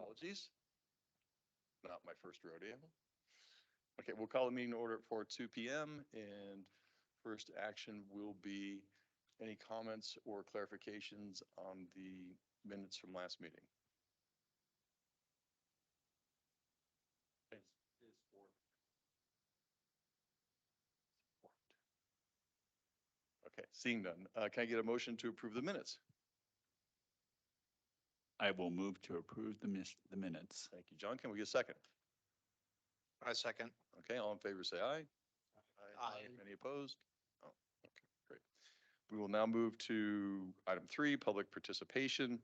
Apologies. Not my first rodeo. Okay, we'll call the meeting to order for 2 p.m. and first action will be any comments or clarifications on the minutes from last meeting. Okay, seeing none, can I get a motion to approve the minutes? I will move to approve the minutes. Thank you, John. Can we get a second? I second. Okay, all in favor, say aye. Aye. Any opposed? Oh, okay, great. We will now move to item 3, public participation.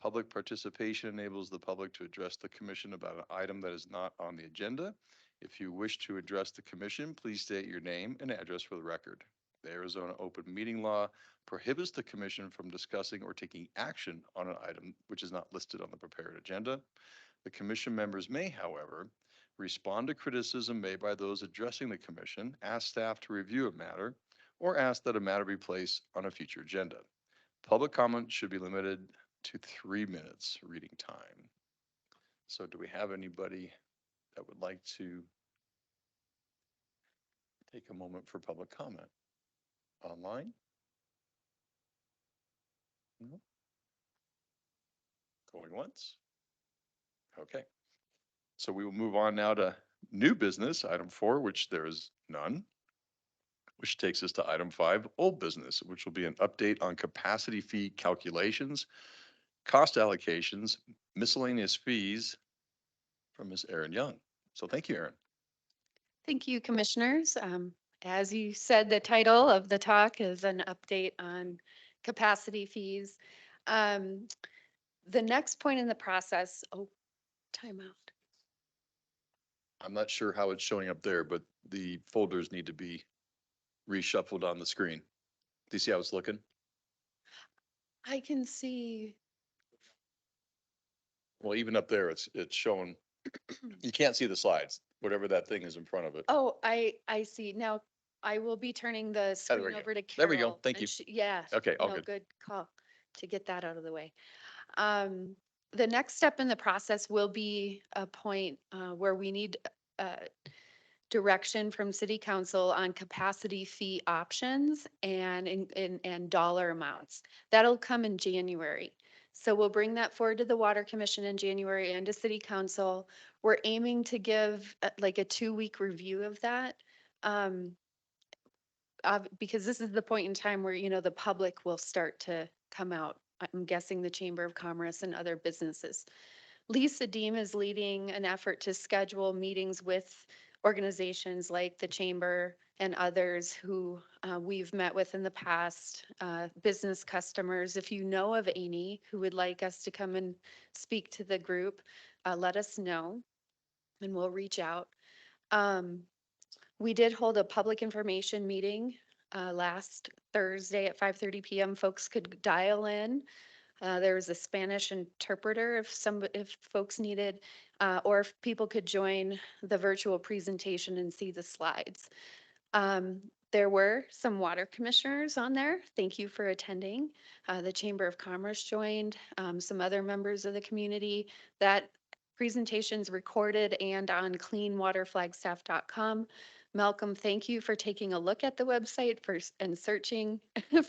Public participation enables the public to address the commission about an item that is not on the agenda. If you wish to address the commission, please state your name and address for the record. The Arizona Open Meeting Law prohibits the commission from discussing or taking action on an item which is not listed on the prepared agenda. The commission members may, however, respond to criticism made by those addressing the commission, ask staff to review a matter, or ask that a matter be placed on a future agenda. Public comment should be limited to 3 minutes reading time. So do we have anybody that would like to take a moment for public comment? Online? No? Going once? Okay. So we will move on now to new business, item 4, which there is none, which takes us to item 5, old business, which will be an update on capacity fee calculations, cost allocations, miscellaneous fees from Ms. Erin Young. So thank you, Erin. Thank you, Commissioners. As you said, the title of the talk is an update on capacity fees. The next point in the process, timeout. I'm not sure how it's showing up there, but the folders need to be reshuffled on the screen. Do you see how it's looking? I can see, Well, even up there, it's showing, you can't see the slides, whatever that thing is in front of it. oh, I see. Now, I will be turning the there we screen go. over to There we go. Carol. Thank and you. Yeah. Okay, all no, good. Good call to get that out of the way. The next step in the process will be a point where we need direction from city council on capacity fee options and dollar amounts. That'll come in January. So we'll bring that forward to the Water Commission in January and to city council. We're aiming to give like a 2-week review of that. Because this is the point in time where, the public will start to come out. I'm guessing the Chamber of Commerce and other businesses. Lisa Deem is leading an effort to schedule meetings with organizations like the Chamber and others who we've met with in the past, business customers. If you know of any who would like us to come and speak to the group, let us know and we'll reach out. We did hold a public information meeting last Thursday at 5:30 p.m. Folks could dial in. There was a Spanish interpreter if folks needed, or if people could join the virtual presentation and see the slides. There were some water commissioners on there. Thank you for attending. The Chamber of Commerce joined, some other members of the community. That presentation's recorded and on cleanwaterflagstaff.com. Malcolm, thank you for taking a look at the website and searching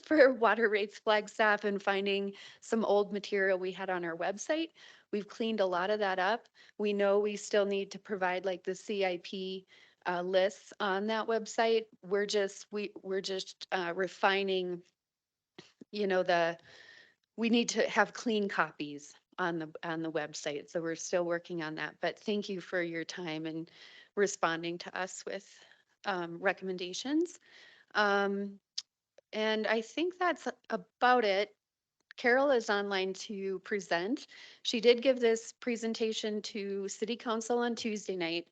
for water rates Flagstaff and finding some old material we had on our website. We've cleaned a lot of that up. We know we still need to provide like the CIP lists on that website. We're just refining, we need to have clean copies on the website. So we're still working on that. But thank you for your time and responding to us with recommendations. And I think that's about it. Carol is online to present. She did give this presentation to City Council on Tuesday night,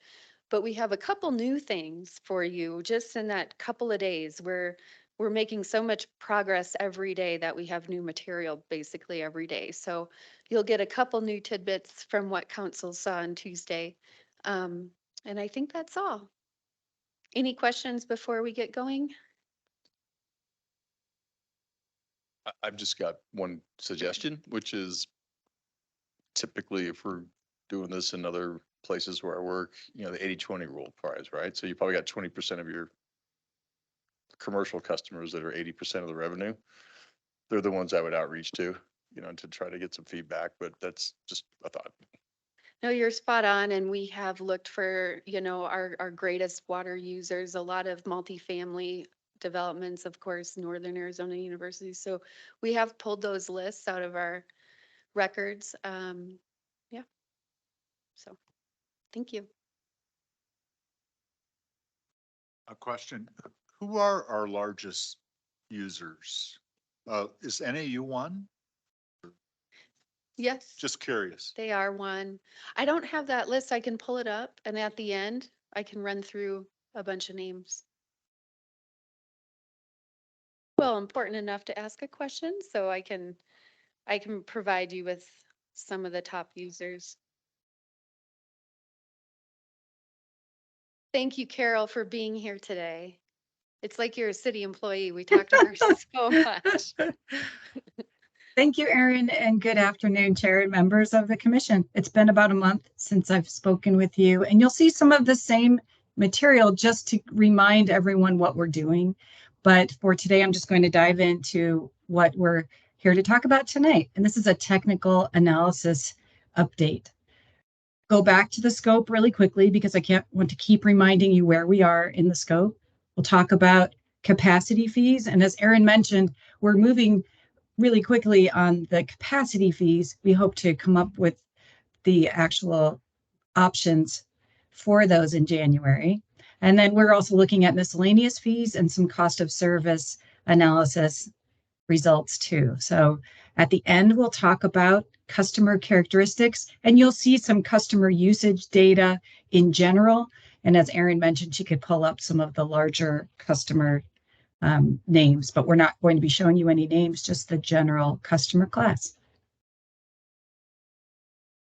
but we have a couple new things for you just in that couple of days. We're making so much progress every day that we have new material basically every day. So you'll get a couple new tidbits from what council saw on Tuesday. And I think that's all. Any questions before we get going? I've just got one suggestion, which is typically, if we're doing this in other places where I work, the 80-20 rule applies, right? So you probably got 20% of your commercial customers that are 80% of the revenue. They're the ones I would outreach to, to try to get some feedback, but that's just a thought. No, you're spot on, and we have looked for, our greatest water users, a lot of multifamily developments, of course, Northern Arizona University. So we have pulled those lists out of our records. Yeah. So, thank you. A question, who are our largest users? Is NAU one? Yes, Just curious. they are one. I don't have that list. I can pull it up, and at the end, I can run through a bunch of names. Well, important enough to ask a question, so I can provide you with some of the top users. Thank you, Carol, for being here today. It's like you're a city employee. We talked to her so much. Thank you, Erin, and good afternoon, Chair and members of the Commission. It's been about a month since I've spoken with you, and you'll see some of the same material just to remind everyone what we're doing. But for today, I'm just going to dive into what we're here to talk about tonight. And this is a technical analysis update. Go back to the scope really quickly because I can't want to keep reminding you where we are in the scope. We'll talk about capacity fees. And as Erin mentioned, we're moving really quickly on the capacity fees. We hope to come up with the actual options for those in January. And then we're also looking at miscellaneous fees and some cost of service analysis results too. So at the end, we'll talk about customer characteristics, and you'll see some customer usage data in general. And as Erin mentioned, she could pull up some of the larger customer names, but we're not going to be showing you any names, just the general customer class.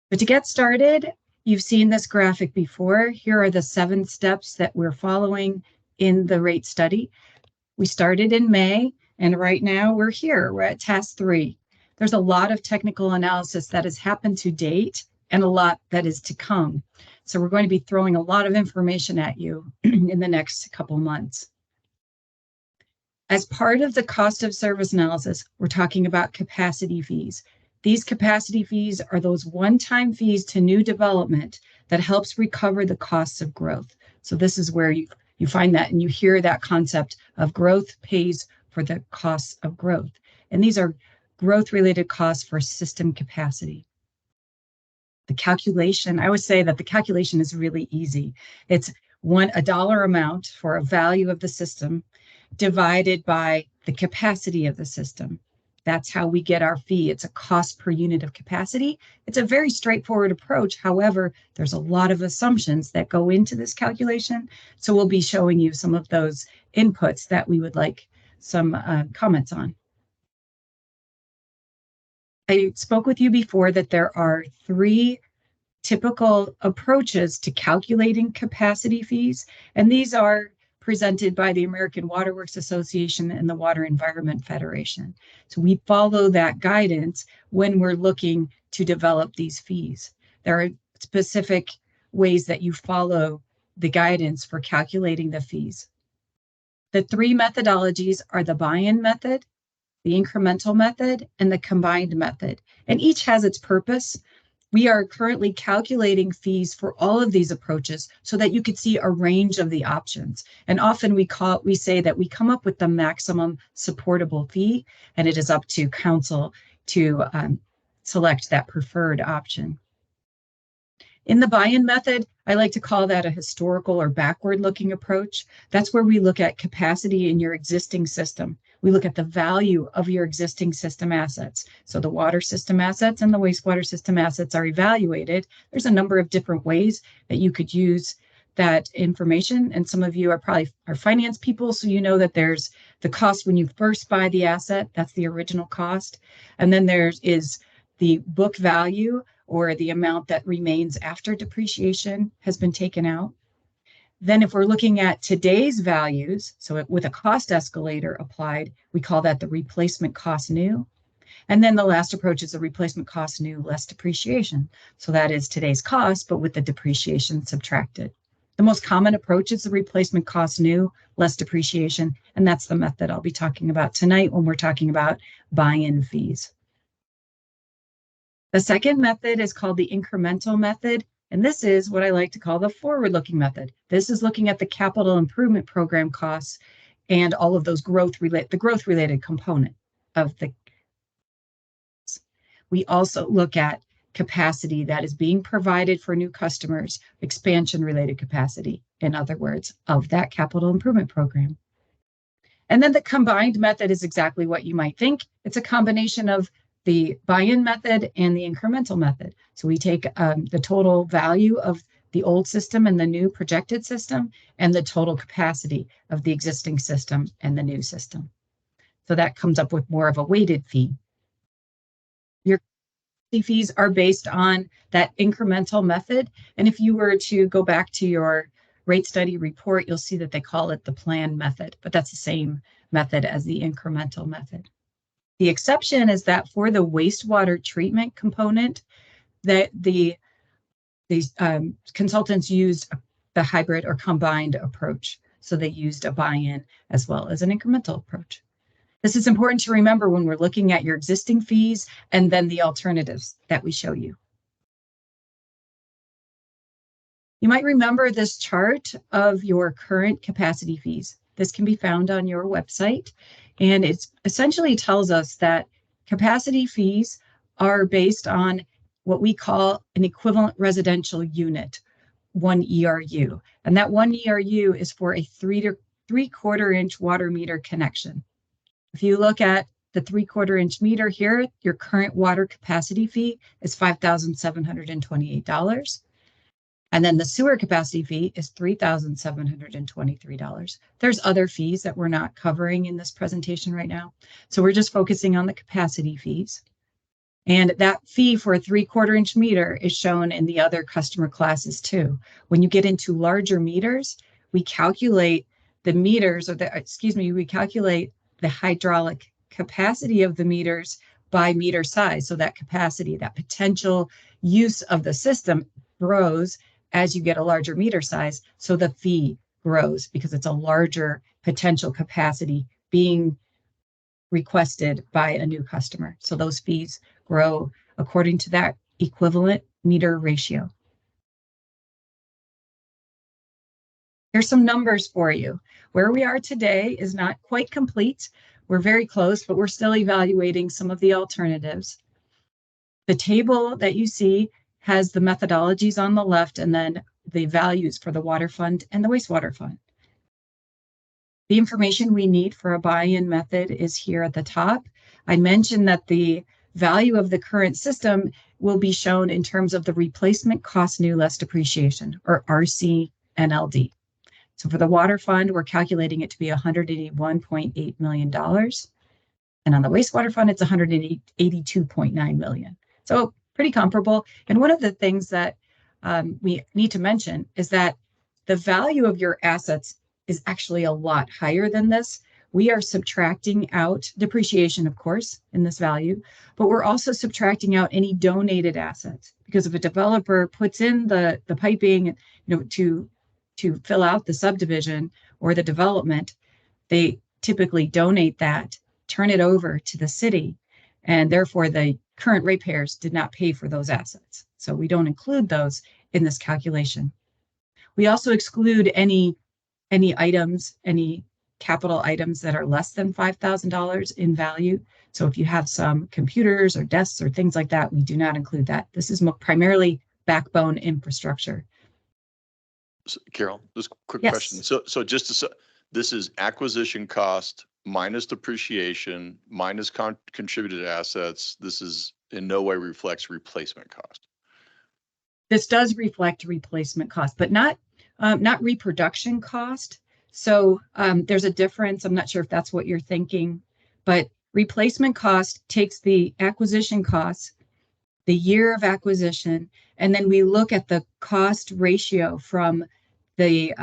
But to get started, you've seen this graphic before. Here are the 7 steps that we're following in the rate study. We started in May, and right now we're here. We're at task 3. There's a lot of technical analysis that has happened to date and a lot that is to come. So we're going to be throwing a lot of information at you in the next couple months. As part of the cost of service analysis, we're talking about capacity fees. These capacity fees are those one-time fees to new development that helps recover the costs of growth. So this is where you find that and you hear that concept of growth pays for the costs of growth. And these are growth-related costs for system capacity. The calculation, I would say that the calculation is really easy. It's a dollar amount for a value of the system divided by the capacity of the system. That's how we get our fee. It's a cost per unit of capacity. It's a very straightforward approach. However, there's a lot of assumptions that go into this calculation. So we'll be showing you some of those inputs that we would like some comments on. I spoke with you before that there are 3 typical approaches to calculating capacity fees, and these are presented by the American Water Works Association and the Water Environment Federation. So we follow that guidance when we're looking to develop these fees. There are specific ways that you follow the guidance for calculating the fees. The 3 methodologies are the buy-in method, the incremental method, and the combined method, and each has its purpose. We are currently calculating fees for all of these approaches so that you could see a range of the options. And often we say that we come up with the maximum supportable fee, and it is up to council to select that preferred option. In the buy-in method, I like to call that a historical or backward-looking approach. That's where we look at capacity in your existing system. We look at the value of your existing system assets. So the water system assets and the wastewater system assets are evaluated. There's a number of different ways that you could use that information. And some of you are finance people, so you know that there's the cost when you first buy the asset. That's the original cost. And then there is the book value, or the amount that remains after depreciation has been taken out. Then if we're looking at today's values, so with a cost escalator applied, we call that the replacement cost new. And then the last approach is a replacement cost new less depreciation. So that is today's cost, but with the depreciation subtracted. The most common approach is the replacement cost new less depreciation. And that's the method I'll be talking about tonight when we're talking about buy-in fees. The second method is called the incremental method. And this is what I like to call the forward-looking method. This is looking at the capital improvement program costs and all of those growth-related component of the. We also look at capacity that is being provided for new customers, expansion-related capacity, in other words, of that capital improvement program. And then the combined method is exactly what you might think. It's a combination of the buy-in method and the incremental method. So we take the total value of the old system and the new projected system and the total capacity of the existing system and the new system. So that comes up with more of a weighted fee. Your fees are based on that incremental method. And if you were to go back to your rate study report, you'll see that they call it the plan method, but that's the same method as the incremental method. The exception is that for the wastewater treatment component, that these consultants used the hybrid or combined approach. So they used a buy-in as well as an incremental approach. This is important to remember when we're looking at your existing fees and then the alternatives that we show you. You might remember this chart of your current capacity fees. This can be found on your website, and it essentially tells us that capacity fees are based on what we call an equivalent residential unit, 1 ERU. And that 1 ERU is for a 3/4 inch water meter connection. If you look at the 3/4 inch meter here, your current water capacity fee is $5,728. And then the sewer capacity fee is $3,723. There's other fees that we're not covering in this presentation right now. So we're just focusing on the capacity fees. And that fee for a 3/4 inch meter is shown in the other customer classes too. When you get into larger meters, we calculate the meters, or we calculate the hydraulic capacity of the meters by meter size. So that capacity, that potential use of the system grows as you get a larger meter size. So the fee grows because it's a larger potential capacity being requested by a new customer. So those fees grow according to that equivalent meter ratio. Here's some numbers for you. Where we are today is not quite complete. We're very close, but we're still evaluating some of the alternatives. The table that you see has the methodologies on the left and then the values for the water fund and the wastewater fund. The information we need for a buy-in method is here at the top. I mentioned that the value of the current system will be shown in terms of the replacement cost new less depreciation, or RCNLD. So for the water fund, we're calculating it to be $181.8 million. And on the wastewater fund, it's $182.9 million. So pretty comparable. And one of the things that we need to mention is that the value of your assets is actually a lot higher than this. We are subtracting out depreciation, of course, in this value, but we're also subtracting out any donated assets, because if a developer puts in the piping, to fill out the subdivision or the development, they typically donate that, turn it over to the city, and therefore the current ratepayers did not pay for those assets. So we don't include those in this calculation. We also exclude any items, any capital items that are less than $5,000 in value. So if you have some computers or desks or things like that, we do not include that. This is primarily backbone infrastructure. So, Carol, just a quick Yes. question. So this is acquisition cost minus depreciation, minus contributed assets. This is in no way reflects replacement cost. This does reflect replacement cost, but not reproduction cost. So there's a difference. I'm not sure if that's what you're thinking, but replacement cost takes the acquisition costs, the year of acquisition, and then we look at the cost ratio from the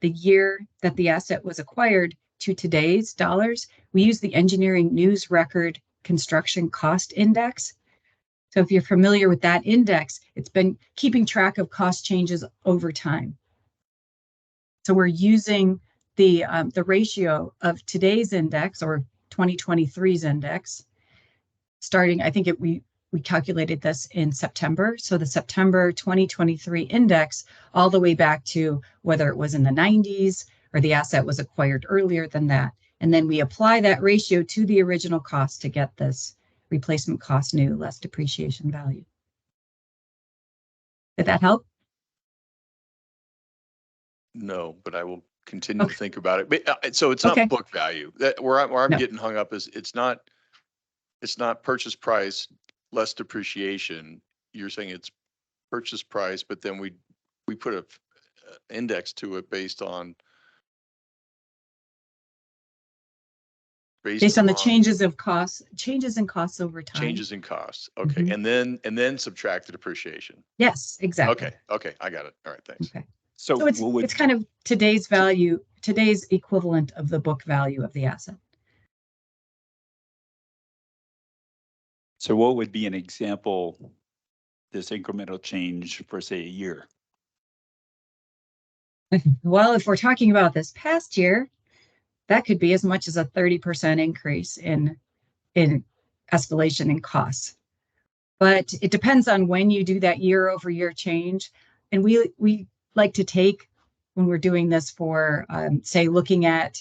year that the asset was acquired to today's dollars. We use the engineering news record construction cost index. So if you're familiar with that index, it's been keeping track of cost changes over time. So we're using the ratio of today's index or 2023's index, starting, I think we calculated this in September. So the September 2023 index, all the way back to whether it was in the 90s or the asset was acquired earlier than that. And then we apply that ratio to the original cost to get this replacement cost new less depreciation value. Did that help? No, but I will continue to Okay. think about it. But, so it's Okay. not book value. That where I'm No. getting hung up is it's not purchase price less depreciation. You're saying it's purchase price, but then we put a index to it based on Based on the changes in costs over time. changes in costs. Okay. Mhm. And then subtract the depreciation. Yes, exactly. Okay. Okay. I got it. All right. Thanks. Okay. So So it's what would, kind of today's value, today's equivalent of the book value of the asset. so what would be an example, this incremental change for, say, a year? Well, if we're talking about this past year, that could be as much as a 30% increase in escalation in costs. But it depends on when you do that year over year change. And we like to take, when we're doing this for, say, looking at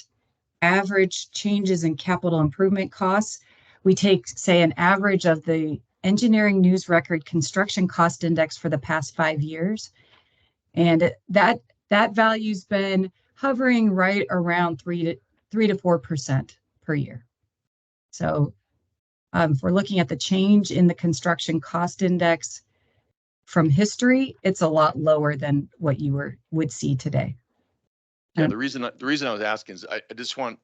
average changes in capital improvement costs, we take, say, an average of the engineering news record construction cost index for the past 5 years. And that value's been hovering right around 3 to 4% per year. So if we're looking at the change in the construction cost index from history, it's a lot lower than what you would see today. Yeah. The reason I was asking is I just want,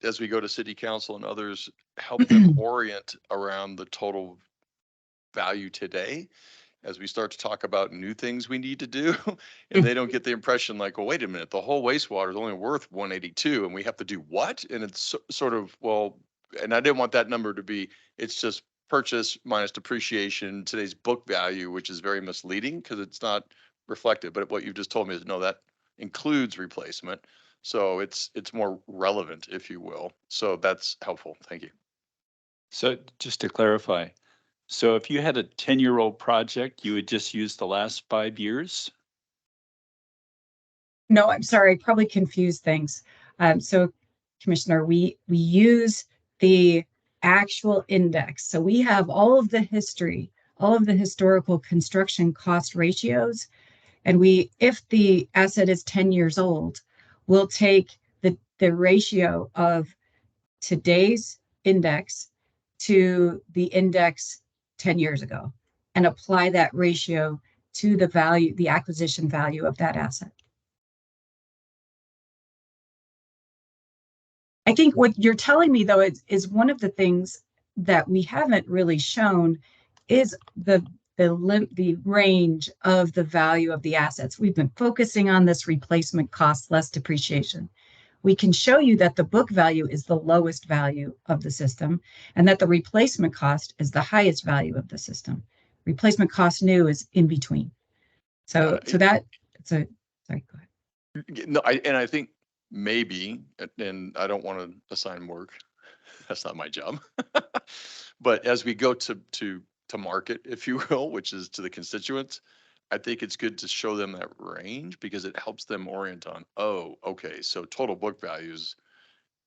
as we go to city council and others, help them orient around the total value today as we start to talk about new things we need to do. And they don't get the impression like, well, wait a minute, the whole wastewater is only worth 182 and we have to do what? And it's sort of, well, and I didn't want that number to be, it's just purchase minus depreciation, today's book value, which is very misleading because it's not reflected. But what you've just told me is no, that includes replacement. So it's more relevant, if you will. So that's helpful. Thank you. So just to clarify, so if you had a 10-year-old project, you would just use the last 5 years? No, I'm sorry, I probably confused things. So Commissioner, we use the actual index. So we have all of the history, all of the historical construction cost ratios. And if the asset is 10 years old, we'll take the ratio of today's index to the index 10 years ago and apply that ratio to the value, the acquisition value of that asset. I think what you're telling me, though, is one of the things that we haven't really shown is the range of the value of the assets. We've been focusing on this replacement cost less depreciation. We can show you that the book value is the lowest value of the system and that the replacement cost is the highest value of the system. Replacement cost new is in between. So sorry, go ahead. No, I think maybe, and I don't want to assign work. That's not my job. But as we go to market, if you will, which is to the constituents, I think it's good to show them that range because it helps them orient on, oh, okay, so total book value is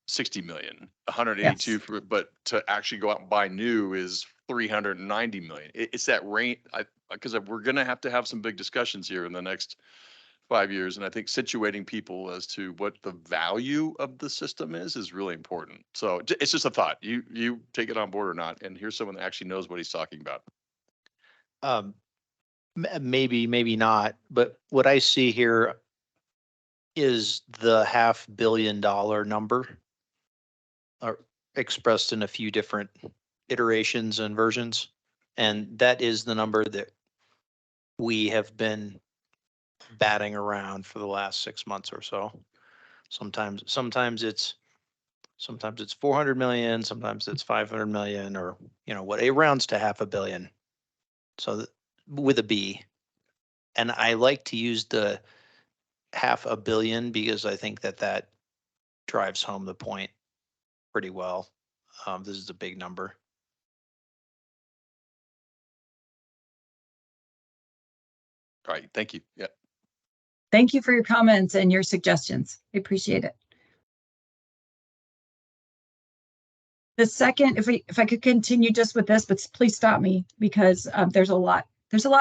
60 million, 182, Yes. but to actually go out and buy new is 390 million. It's that range, because we're going to have some big discussions here in the next 5 years. And I think situating people as to what the value of the system is really important. So it's just a thought. You take it on board or not, and here's someone that actually knows what he's talking about. Maybe not, but what I see here is the $500 million number expressed in a few different iterations and versions. And that is the number that we have been batting around for the last 6 months or so. Sometimes it's Sometimes it's 400 million, sometimes it's 500 million, or, what, it rounds to half a billion. So with a B. And I like to use the half a billion because I think that drives home the point pretty well. This is a big number. All right, thank you. Yeah. Thank you for your comments and your suggestions. I appreciate it. The second, if I could continue just with this, but please stop me because there's a lot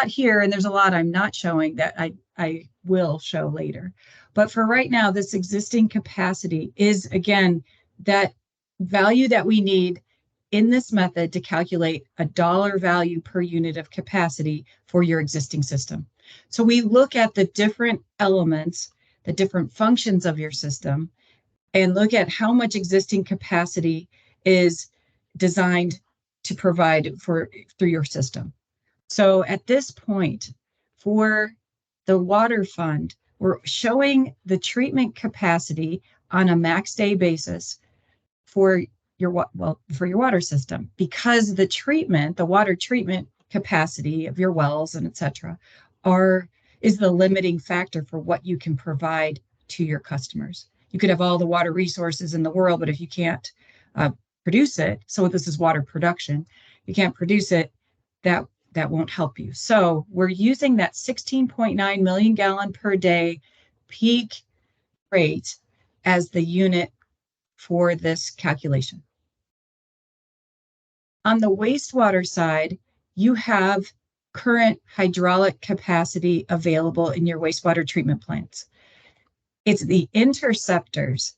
here and there's a lot I'm not showing that I will show later. But for right now, this existing capacity is, again, that value that we need in this method to calculate a dollar value per unit of capacity for your existing system. So we look at the different elements, the different functions of your system, and look at how much existing capacity is designed to provide through your system. So at this point, for the water fund, we're showing the treatment capacity on a max day basis for your water system, because the water treatment capacity of your wells and et cetera is the limiting factor for what you can provide to your customers. You could have all the water resources in the world, but if you can't produce it, so this is water production, you can't produce it, that won't help you. So we're using that 16.9 million gallon per day peak rate as the unit for this calculation. On the wastewater side, you have current hydraulic capacity available in your wastewater treatment plants. It's the interceptors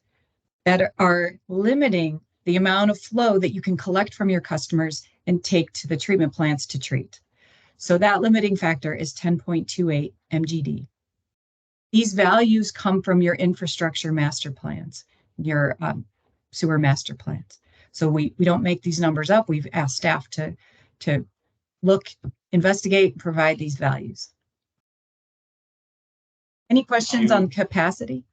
that are limiting the amount of flow that you can collect from your customers and take to the treatment plants to treat. So that limiting factor is 10.28 MGD. These values come from your infrastructure master plans, your sewer master plans. So we don't make these numbers up. We've asked staff to look, investigate, provide these values. Any questions on capacity?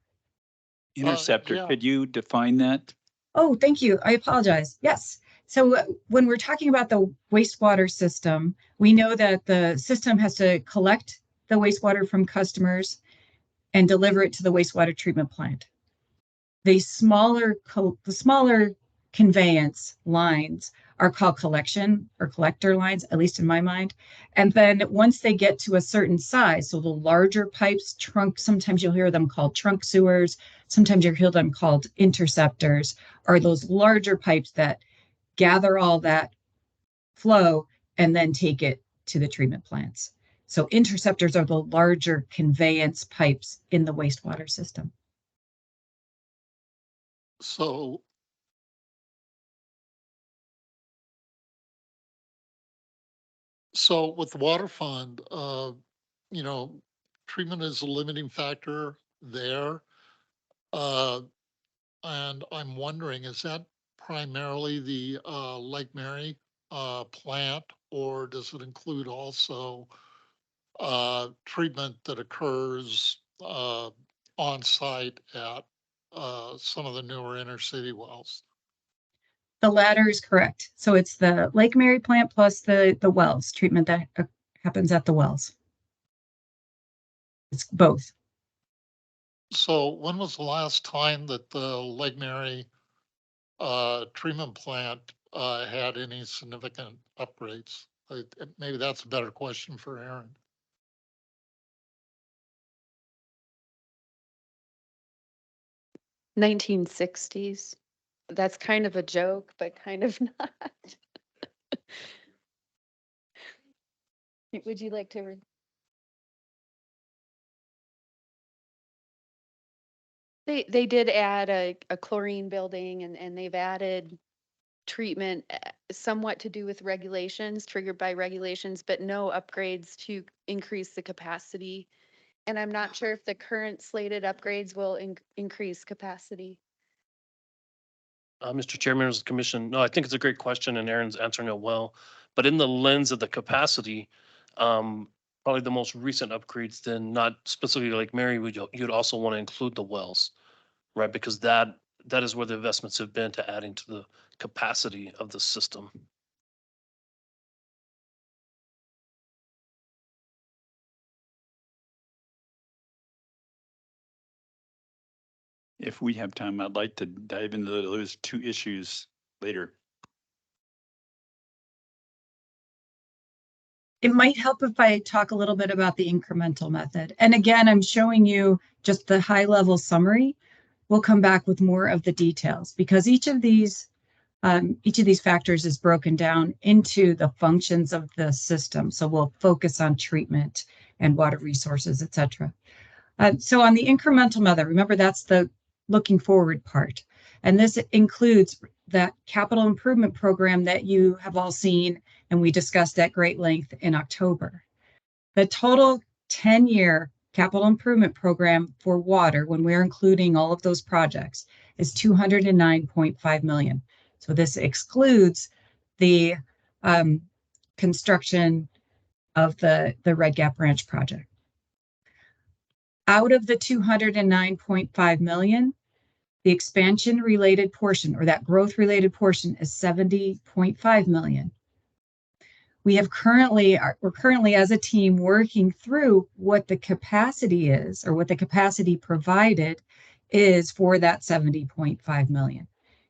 Interceptor, yeah. could you define that? Oh, thank you. I apologize. Yes. So when we're talking about the wastewater system, we know that the system has to collect the wastewater from customers and deliver it to the wastewater treatment plant. The smaller conveyance lines are called collection or collector lines, at least in my mind. And then once they get to a certain size, so the larger pipes, sometimes you'll hear them called trunk sewers, sometimes you'll hear them called interceptors, are those larger pipes that gather all that flow and then take it to the treatment plants. So interceptors are the larger conveyance pipes in the wastewater system. So with the water fund, treatment is a limiting factor there. And I'm wondering, is that primarily the Lake Mary plant, or does it include also treatment that occurs on site at some of the newer inner city wells? The latter is correct. So it's the Lake Mary plant plus the wells treatment that happens at the wells. It's both. So when was the last time that the Lake Mary treatment plant had any significant upgrades? Maybe that's a better question for Aaron. – 1960s. That's kind of a joke, but kind of not. Would you like to? They did add a chlorine building, and they've added treatment somewhat to do with regulations, triggered by regulations, but no upgrades to increase the capacity. And I'm not sure if the current slated upgrades will increase capacity. Mr. Chairman, members of the commission, no, I think it's a great question and Aaron's answering it well. But in the lens of the capacity, probably the most recent upgrades, then not specifically like Mary, you'd also want to include the wells, right? Because that that is where the investments have been to adding to the capacity of the system. If we have time, I'd like to dive into those two issues later. It might help if I talk a little bit about the incremental method. And again, I'm showing you just the high level summary. We'll come back with more of the details because each of these factors is broken down into the functions of the system. So we'll focus on treatment and water resources, et cetera. So on the incremental method, remember that's the looking forward part. And this includes that capital improvement program that you have all seen and we discussed at great length in October. The total 10-year capital improvement program for water, when we're including all of those projects, is $209.5 million. So this excludes the construction of the Red Gap Branch project. Out of the $209.5 million, the expansion related portion or that growth related portion is $70.5 million. We're currently as a team working through what the capacity is or what the capacity provided is for that $70.5 million.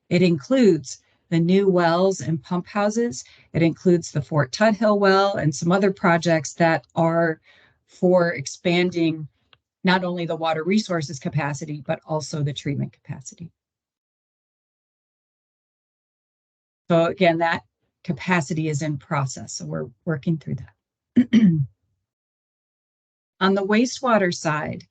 It includes the new wells and pump houses. It includes the Fort Tuthill well and some other projects that are for expanding not only the water resources capacity, but also the treatment capacity. So again, that capacity is in process. So we're working through that. On the wastewater side,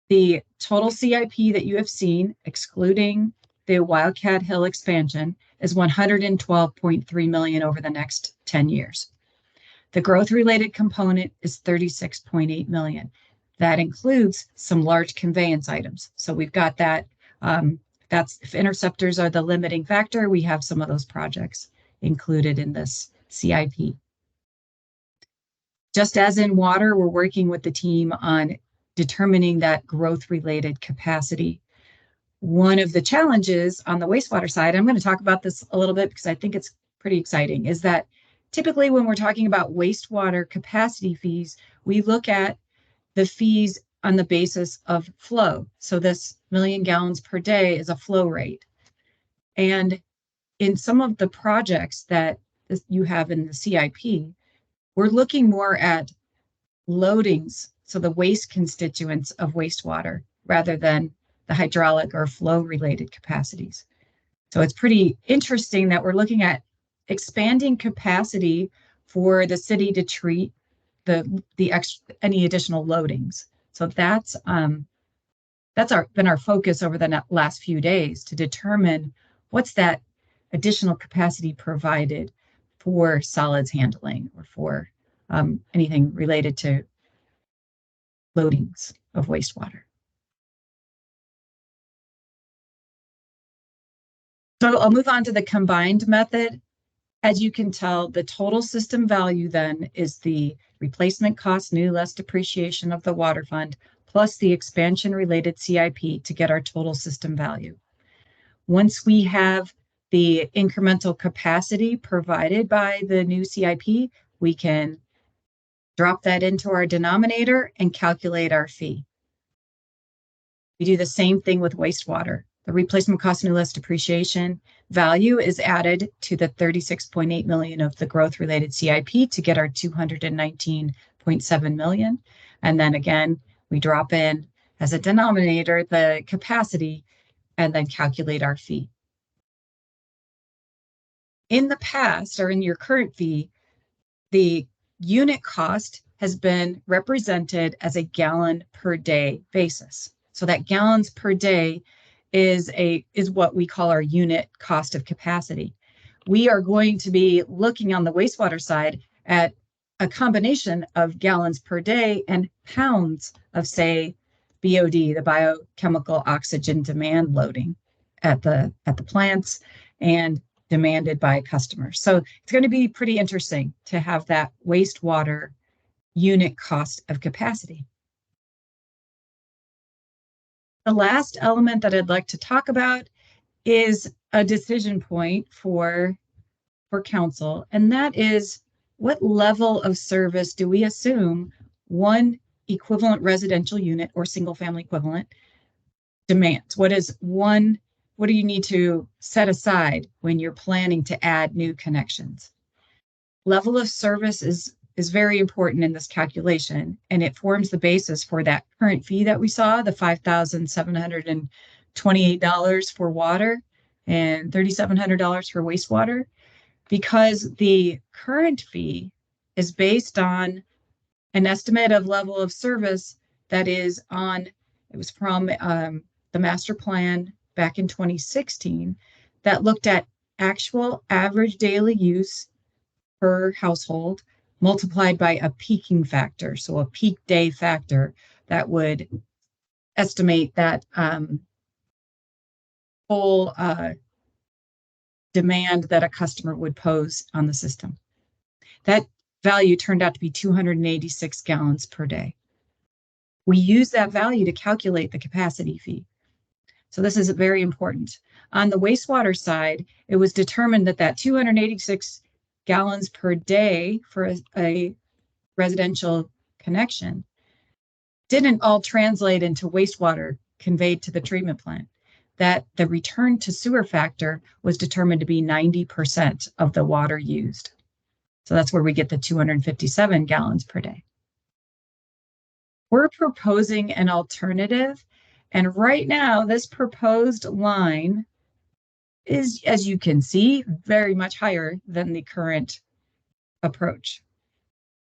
the total CIP that you have seen, excluding the Wildcat Hill expansion, is $112.3 million over the next 10 years. The growth-related component is $36.8 million. That includes some large conveyance items. So we've got that. That's if interceptors are the limiting factor, we have some of those projects included in this CIP. Just as in water, we're working with the team on determining that growth-related capacity. One of the challenges on the wastewater side, I'm going to talk about this a little bit because I think it's pretty exciting, is that typically when we're talking about wastewater capacity fees, we look at the fees on the basis of flow. So this 1 million gallons per day is a flow rate. And in some of the projects that you have in the CIP, we're looking more at loadings, so the waste constituents of wastewater, rather than the hydraulic or flow related capacities. So it's pretty interesting that we're looking at expanding capacity for the city to treat any additional loadings. So that's been our focus over the last few days to determine what's that additional capacity provided for solids handling or for anything related to loadings of wastewater. So I'll move on to the combined method. As you can tell, the total system value then is the replacement cost, new less depreciation of the water fund, plus the expansion related CIP to get our total system value. Once we have the incremental capacity provided by the new CIP, we can drop that into our denominator and calculate our fee. We do the same thing with wastewater. The replacement cost, new less depreciation value is added to the 36.8 million of the growth related CIP to get our 219.7 million. And then again, we drop in as a denominator the capacity and then calculate our fee. In the past, or in your current fee, the unit cost has been represented as a gallon per day basis. So that gallons per day is what we call our unit cost of capacity. We are going to be looking on the wastewater side at a combination of gallons per day and pounds of, say, BOD, the biochemical oxygen demand loading at the plants and demanded by customers. So it's going to be pretty interesting to have that wastewater unit cost of capacity. The last element that I'd like to talk about is a decision point for council, and that is what level of service do we assume one equivalent residential unit or single family equivalent demands? What do you need to set aside when you're planning to add new connections? Level of service is very important in this calculation, and it forms the basis for that current fee that we saw, the $5,728 for water and $3,700 for wastewater, because the current fee is based on an estimate of level of service that is it was from the master plan back in 2016 that looked at actual average daily use per household multiplied by a peaking factor. So a peak day factor that would estimate that whole demand that a customer would pose on the system. That value turned out to be 286 gallons per day. We use that value to calculate the capacity fee. So this is very important. On the wastewater side, it was determined that 286 gallons per day for a residential connection didn't all translate into wastewater conveyed to the treatment plant, that the return to sewer factor was determined to be 90% of the water used. So that's where we get the 257 gallons per day. We're proposing an alternative, and right now this proposed line is, as you can see, very much higher than the current approach.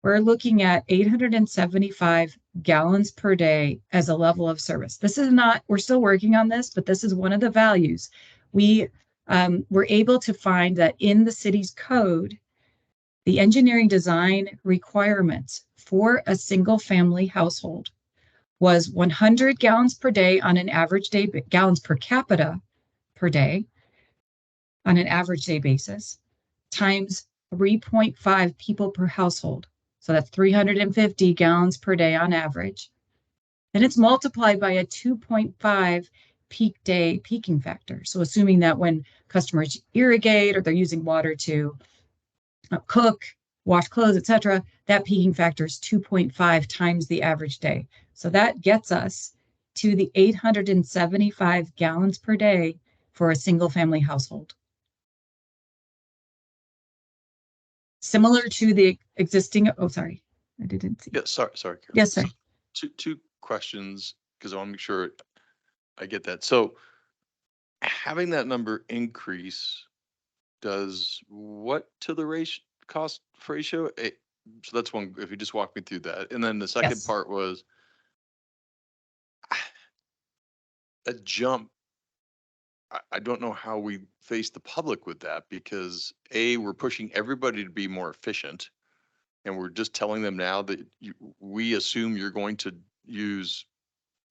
We're looking at 875 gallons per day as a level of service. This is not, we're still working on this, but this is one of the values. We were able to find that in the city's code, the engineering design requirements for a single family household was 100 gallons per day on an average day, gallons per capita per day on an average day basis, times 3.5 people per household. So that's 350 gallons per day on average. Then it's multiplied by a 2.5 peak day peaking factor. So assuming that when customers irrigate or they're using water to cook, wash clothes, etc., that peaking factor is 2.5 times the average day. So that gets us to the 875 gallons per day for a single family household. Similar to the existing, oh, sorry, I didn't see. Yeah, sorry. Carol. Yes, sir. Two questions, because I want to make sure I get that. So having that number increase does what to the cost ratio? So that's one, if you just walk me through that. And then the second Yes. part was a jump. I don't know how we face the public with that, because we're pushing everybody to be more efficient. And we're just telling them now that we assume you're going to use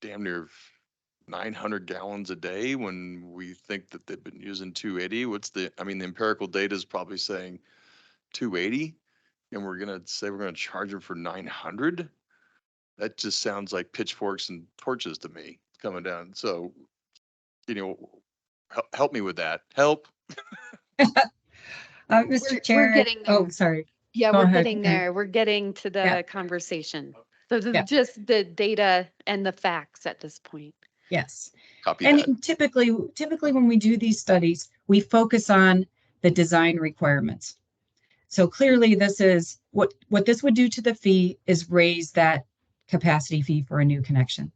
damn near 900 gallons a day when we think that they've been using 280. The empirical data is probably saying 280, and we're going to say we're going to charge them for 900. That just sounds like pitchforks and torches to me coming down. So, help me with that. Help. Mr. Chair. We're getting there. Oh, sorry. Yeah, Go we're ahead, getting Karen. there. We're getting to the Yeah. conversation. So this Yeah. is just the data and the facts at this point. Yes. Copy And that. typically when we do these studies, we focus on the design requirements. So clearly this is what this would do to the fee is raise that capacity fee for a new connection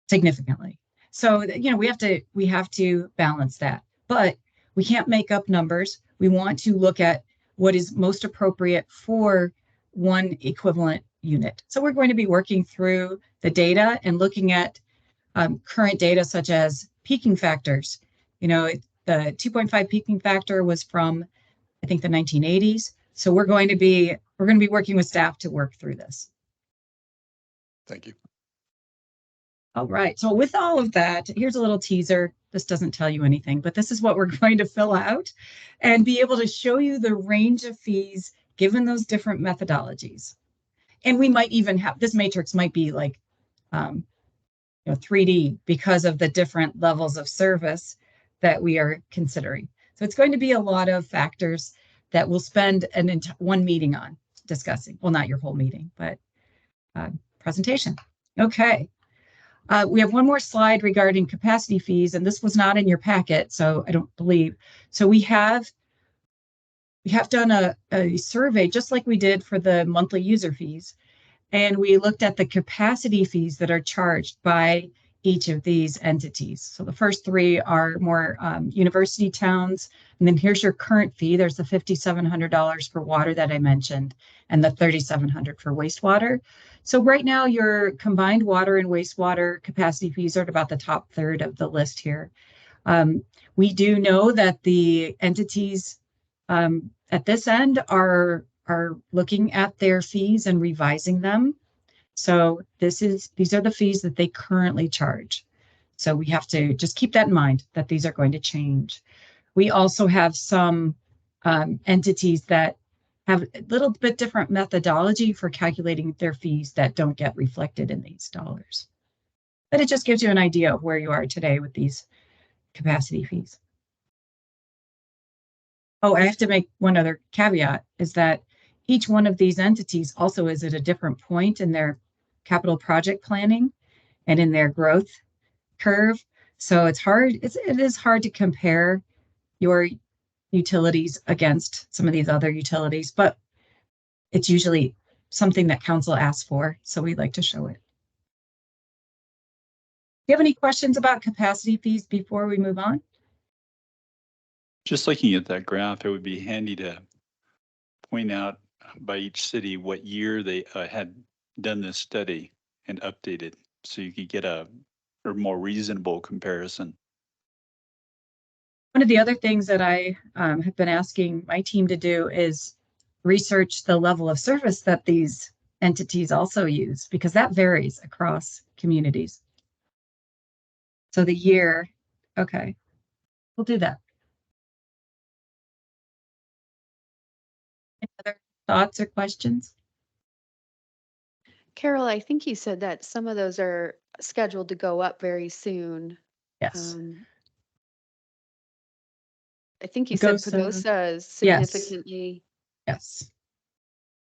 significantly. So, we have to balance that, but we can't make up numbers. We want to look at what is most appropriate for one equivalent unit. So we're going to be working through the data and looking at current data such as peaking factors. The 2.5 peaking factor was from, I think, the 1980s. So we're going to be working with staff to work through this. Thank you. All right. So with all of that, here's a little teaser. This doesn't tell you anything, but this is what we're going to fill out and be able to show you the range of fees given those different methodologies. And we might even have, this matrix might be like 3D because of the different levels of service that we are considering. So it's going to be a lot of factors that we'll spend one meeting on discussing. Well, not your whole meeting, but presentation. Okay. We have one more slide regarding capacity fees, and this was not in your packet, so I don't believe. So we have done a survey just like we did for the monthly user fees. And we looked at the capacity fees that are charged by each of these entities. So the first three are more university towns. And then here's your current fee. There's the $5,700 for water that I mentioned and the $3,700 for wastewater. So right now your combined water and wastewater capacity fees are at about the top third of the list here. We do know that the entities at this end are looking at their fees and revising them. So these are the fees that they currently charge. So we have to just keep that in mind that these are going to change. We also have some entities that have a little bit different methodology for calculating their fees that don't get reflected in these dollars. But it just gives you an idea of where you are today with these capacity fees. Oh, I have to make one other caveat is that each one of these entities also is at a different point in their capital project planning and in their growth curve. So it is hard to compare your utilities against some of these other utilities, but it's usually something that council asks for. So we like to show it. Do you have any questions about capacity fees before we move on? Just looking at that graph, it would be handy to point out by each city what year they had done this study and updated, so you could get a more reasonable comparison. One of the other things that I have been asking my team to do is research the level of service that these entities also use, because that varies across communities. So the year, okay, we'll do that. Any other thoughts or questions? Carol, I think you said that some of those are scheduled to go up very soon. Yes. I think you said Pagosa, Pagosa is yes. significantly. Yes.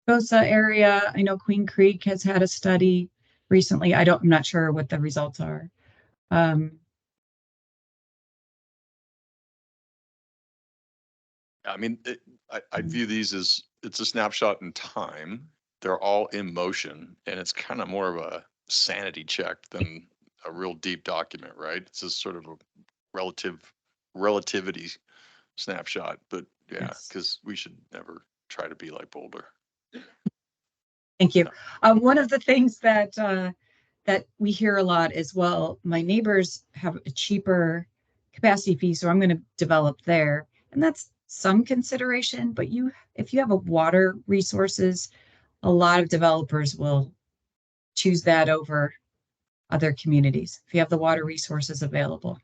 Pagosa area, I know Queen Creek has had a study recently. I'm not sure what the results are. I mean, I view these as, it's a snapshot in time. They're all in motion, and it's kind of more of a sanity check than a real deep document, right? It's just sort of a relativity snapshot, but yeah, Yes. because we should never try to be like Boulder. Thank you. One of the things that that we hear a lot is, well, my neighbors have a cheaper capacity fee, so I'm going to develop there. And that's some consideration, but if you have a water resources, a lot of developers will choose that over other communities if you have the water resources available.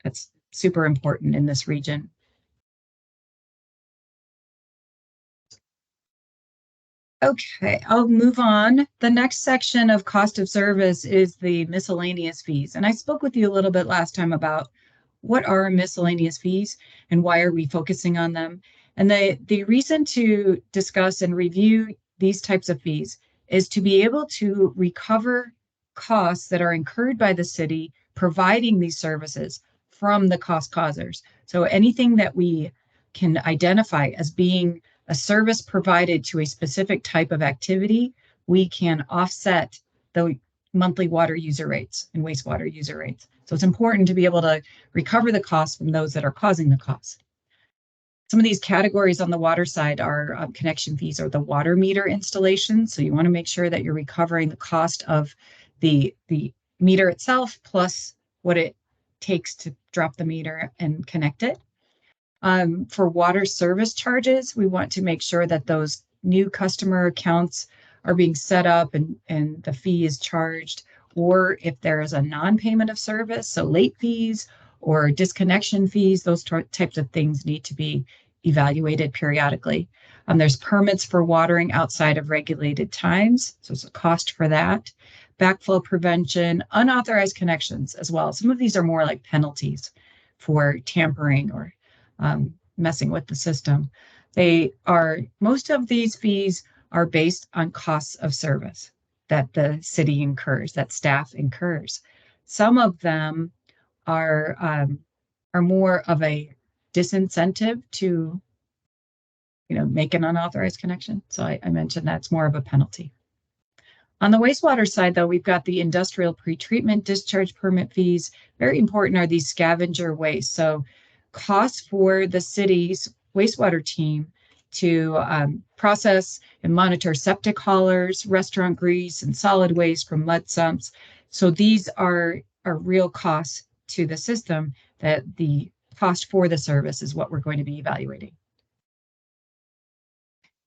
That's super important in this region. Okay, I'll move on. The next section of cost of service is the miscellaneous fees. And I spoke with you a little bit last time about what are miscellaneous fees and why are we focusing on them. And the reason to discuss and review these types of fees is to be able to recover costs that are incurred by the city providing these services from the cost causers. So anything that we can identify as being a service provided to a specific type of activity, we can offset the monthly water user rates and wastewater user rates. So it's important to be able to recover the costs from those that are causing the costs. Some of these categories on the water side are connection fees or the water meter installation. So you want to make sure that you're recovering the cost of the meter itself plus what it takes to drop the meter and connect it. For water service charges, we want to make sure that those new customer accounts are being set up and the fee is charged, or if there is a non-payment of service, so late fees or disconnection fees, those types of things need to be evaluated periodically. There's permits for watering outside of regulated times, so it's a cost for that. backflow prevention, unauthorized connections as well. Some of these are more like penalties for tampering or messing with the system. Most of these fees are based on costs of service that the city incurs, that staff incurs. Some of them are more of a disincentive to, make an unauthorized connection. So I mentioned that's more of a penalty. On the wastewater side, though, we've got the industrial pretreatment discharge permit fees. Very important are these scavenger waste. So costs for the city's wastewater team to process and monitor septic haulers, restaurant grease, and solid waste from mud sumps. So these are real costs to the system that the cost for the service is what we're going to be evaluating.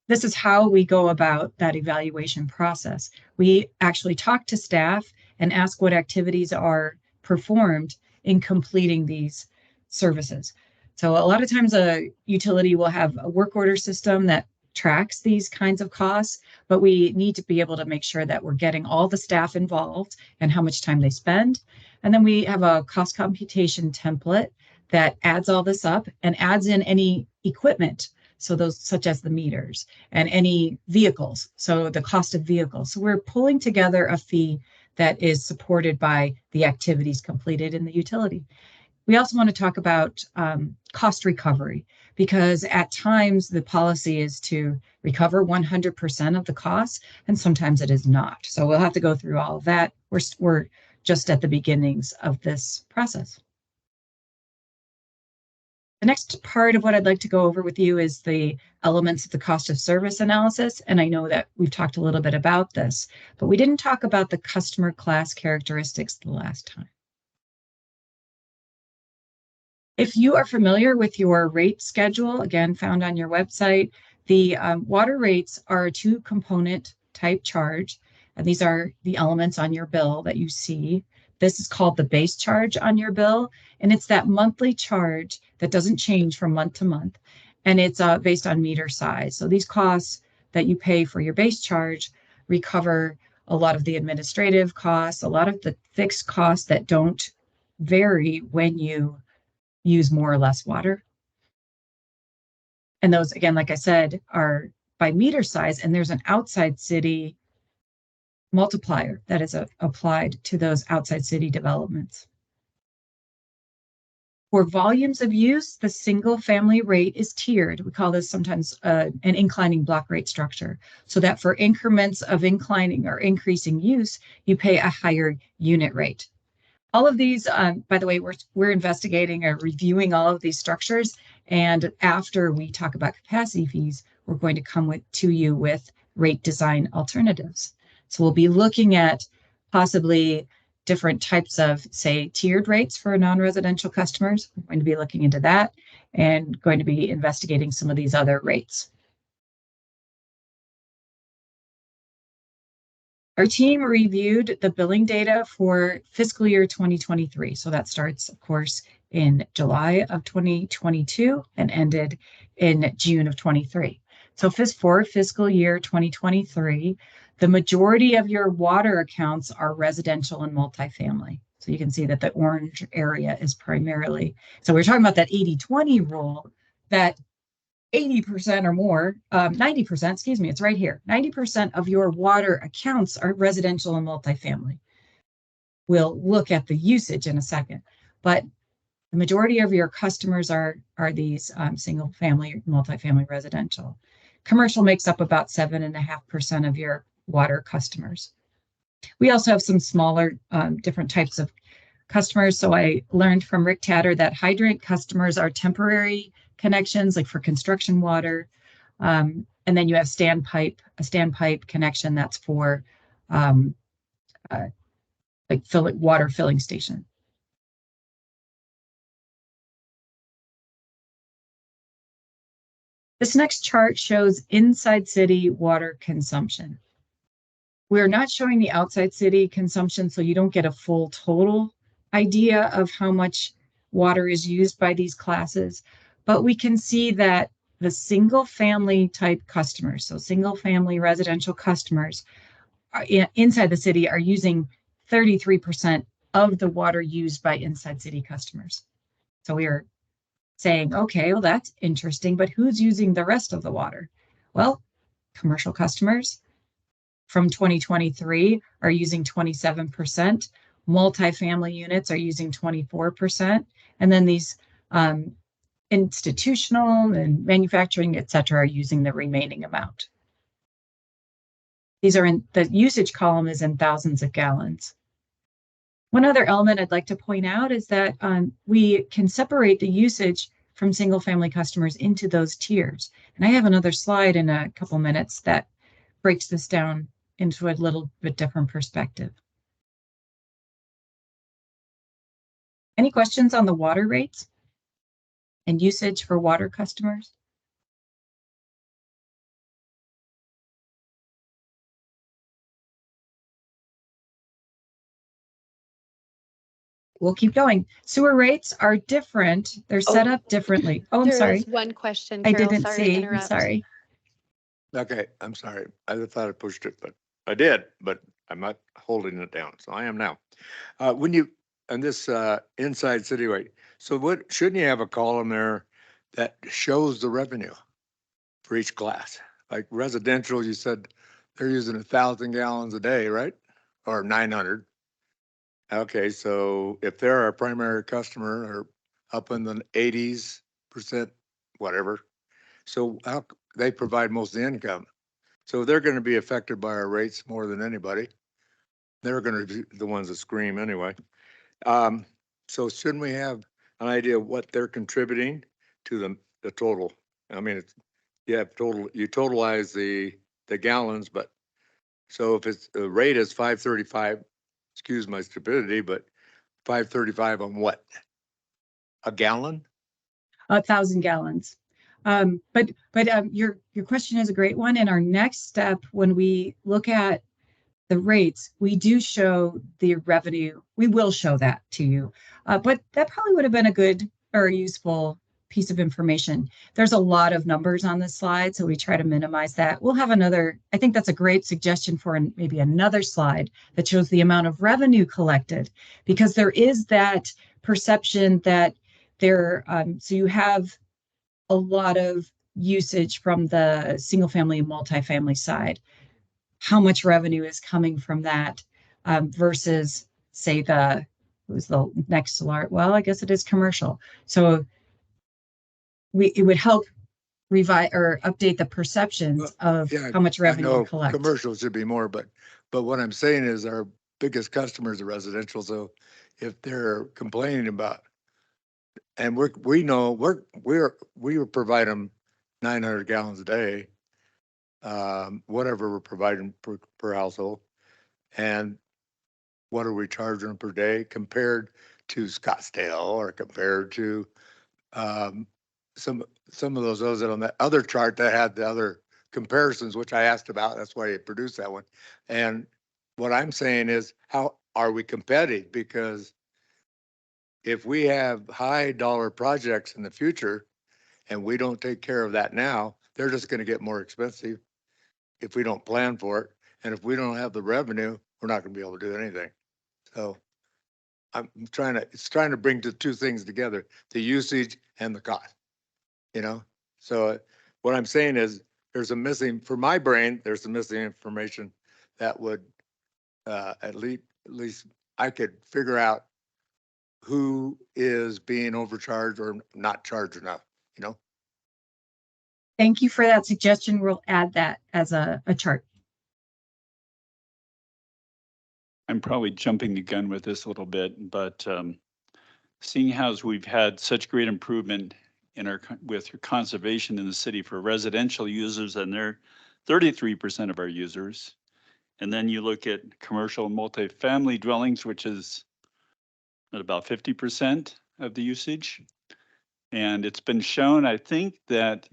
This is how we go about that evaluation process. We actually talk to staff and ask what activities are performed in completing these services. So a lot of times a utility will have a work order system that tracks these kinds of costs, but we need to be able to make sure that we're getting all the staff involved and how much time they spend. And then we have a cost computation template that adds all this up and adds in any equipment. So those such as the meters and any vehicles. So the cost of vehicles. So we're pulling together a fee that is supported by the activities completed in the utility. We also want to talk about cost recovery, because at times the policy is to recover 100% of the costs, and sometimes it is not. So we'll have to go through all of that. We're just at the beginnings of this process. The next part of what I'd like to go over with you is the elements of the cost of service analysis. And I know that we've talked a little bit about this, but we didn't talk about the customer class characteristics the last time. If you are familiar with your rate schedule, again, found on your website, the water rates are a 2-component type charge. And these are the elements on your bill that you see. This is called the base charge on your bill. And it's that monthly charge that doesn't change from month to month. And it's based on meter size. So these costs that you pay for your base charge recover a lot of the administrative costs, a lot of the fixed costs that don't vary when you use more or less water. And those, again, like I said, are by meter size, and there's an outside city multiplier that is applied to those outside city developments. For volumes of use, the single family rate is tiered. We call this sometimes an inclining block rate structure, so that for increments of inclining or increasing use, you pay a higher unit rate. All of these, by the way, we're investigating or reviewing all of these structures. And after we talk about capacity fees, we're going to come to you with rate design alternatives. So we'll be looking at possibly different types of, say, tiered rates for non-residential customers. We're going to be looking into that and going to be investigating some of these other rates. Our team reviewed the billing data for fiscal year 2023. So that starts, of course, in July of 2022 and ended in June of 23. So for fiscal year 2023, the majority of your water accounts are residential and multifamily. So you can see that the orange area is primarily, so we're talking about that 80-20 rule, that 80% or more, 90%, excuse me, it's right here. 90% of your water accounts are residential and multifamily. We'll look at the usage in a second, but the majority of your customers are these single family, multifamily residential. Commercial makes up about 7.5% of your water customers. We also have some smaller, different types of customers. So I learned from Rick Tatter that hydrant customers are temporary connections, like for construction water. And then you have a standpipe connection that's for like water filling station. This next chart shows inside city water consumption. We're not showing the outside city consumption, so you don't get a full total idea of how much water is used by these classes, but we can see that the single family type customers, so single family residential customers, inside the city are using 33% of the water used by inside city customers. So we are saying, okay, well, that's interesting, but who's using the rest of the water? Well, commercial customers from 2023 are using 27%. Multifamily units are using 24%. And then these institutional and manufacturing, et cetera, are using the remaining amount. These are in the usage column is in thousands of gallons. One other element I'd like to point out is that we can separate the usage from single family customers into those tiers. And I have another slide in a couple minutes that breaks this down into a little bit different perspective. Any questions on the water rates and usage for water customers? We'll keep going. Sewer rates are different. They're set up differently. Oh, I'm There sorry. is one question, I Carol. didn't Sorry to see. I'm interrupt. sorry. Okay, I'm sorry. I thought I pushed it, but I did, but I'm not holding it down, so I am now. When you, on this inside city rate, so what, shouldn't you have a column there that shows the revenue for each class? Like residential, you said they're using 1,000 gallons a day, right? Or 900. Okay, so if they're our primary customer or up in the 80s%, whatever, so how, they provide most of the income. So they're gonna be affected by our rates more than anybody. They're gonna be the ones that scream anyway. So shouldn't we have an idea of what they're contributing to the total? I mean, it's, you have total, you totalize the gallons, but so if it's, the rate is 535, excuse my stupidity, but 535 on what? A gallon? 1,000 gallons. But your question is a great one. And our next step, when we look at the rates, we do show the revenue. We will show that to you. But that probably would have been a good or useful piece of information. There's a lot of numbers on this slide, so we try to minimize that. We'll have another, I think that's a great suggestion for maybe another slide that shows the amount of revenue collected, because there is that perception that there, so you have a lot of usage from the single family and multifamily side. How much revenue is coming from that versus, say, who's the next to large? Well, I guess it is commercial. So it would help revise or update the perceptions of Yeah, how much I revenue know you collect. commercial should be more, but what I'm saying is our biggest customers are residential, so if they're complaining about, and we know we provide them 900 gallons a day, whatever we're providing per household, and what are we charging them per day compared to Scottsdale or compared to some of those others on that other chart that had the other comparisons, which I asked about. That's why it produced that one. And what I'm saying is, how are we competitive? Because if we have high dollar projects in the future and we don't take care of that now, they're just going to get more expensive if we don't plan for it. And if we don't have the revenue, we're not going to be able to do anything. So it's trying to bring the two things together, the usage and the cost, you know? So what I'm saying is there's a missing, for my brain, there's some missing information that would, at least I could figure out who is being overcharged or not charged enough, you know? Thank you for that suggestion. We'll add that as a chart. I'm probably jumping the gun with this a little bit, but seeing how we've had such great improvement in with conservation in the city for residential users, and they're 33% of our users. And then you look at commercial and multifamily dwellings, which is at about 50% of the usage. And it's been shown, I think, that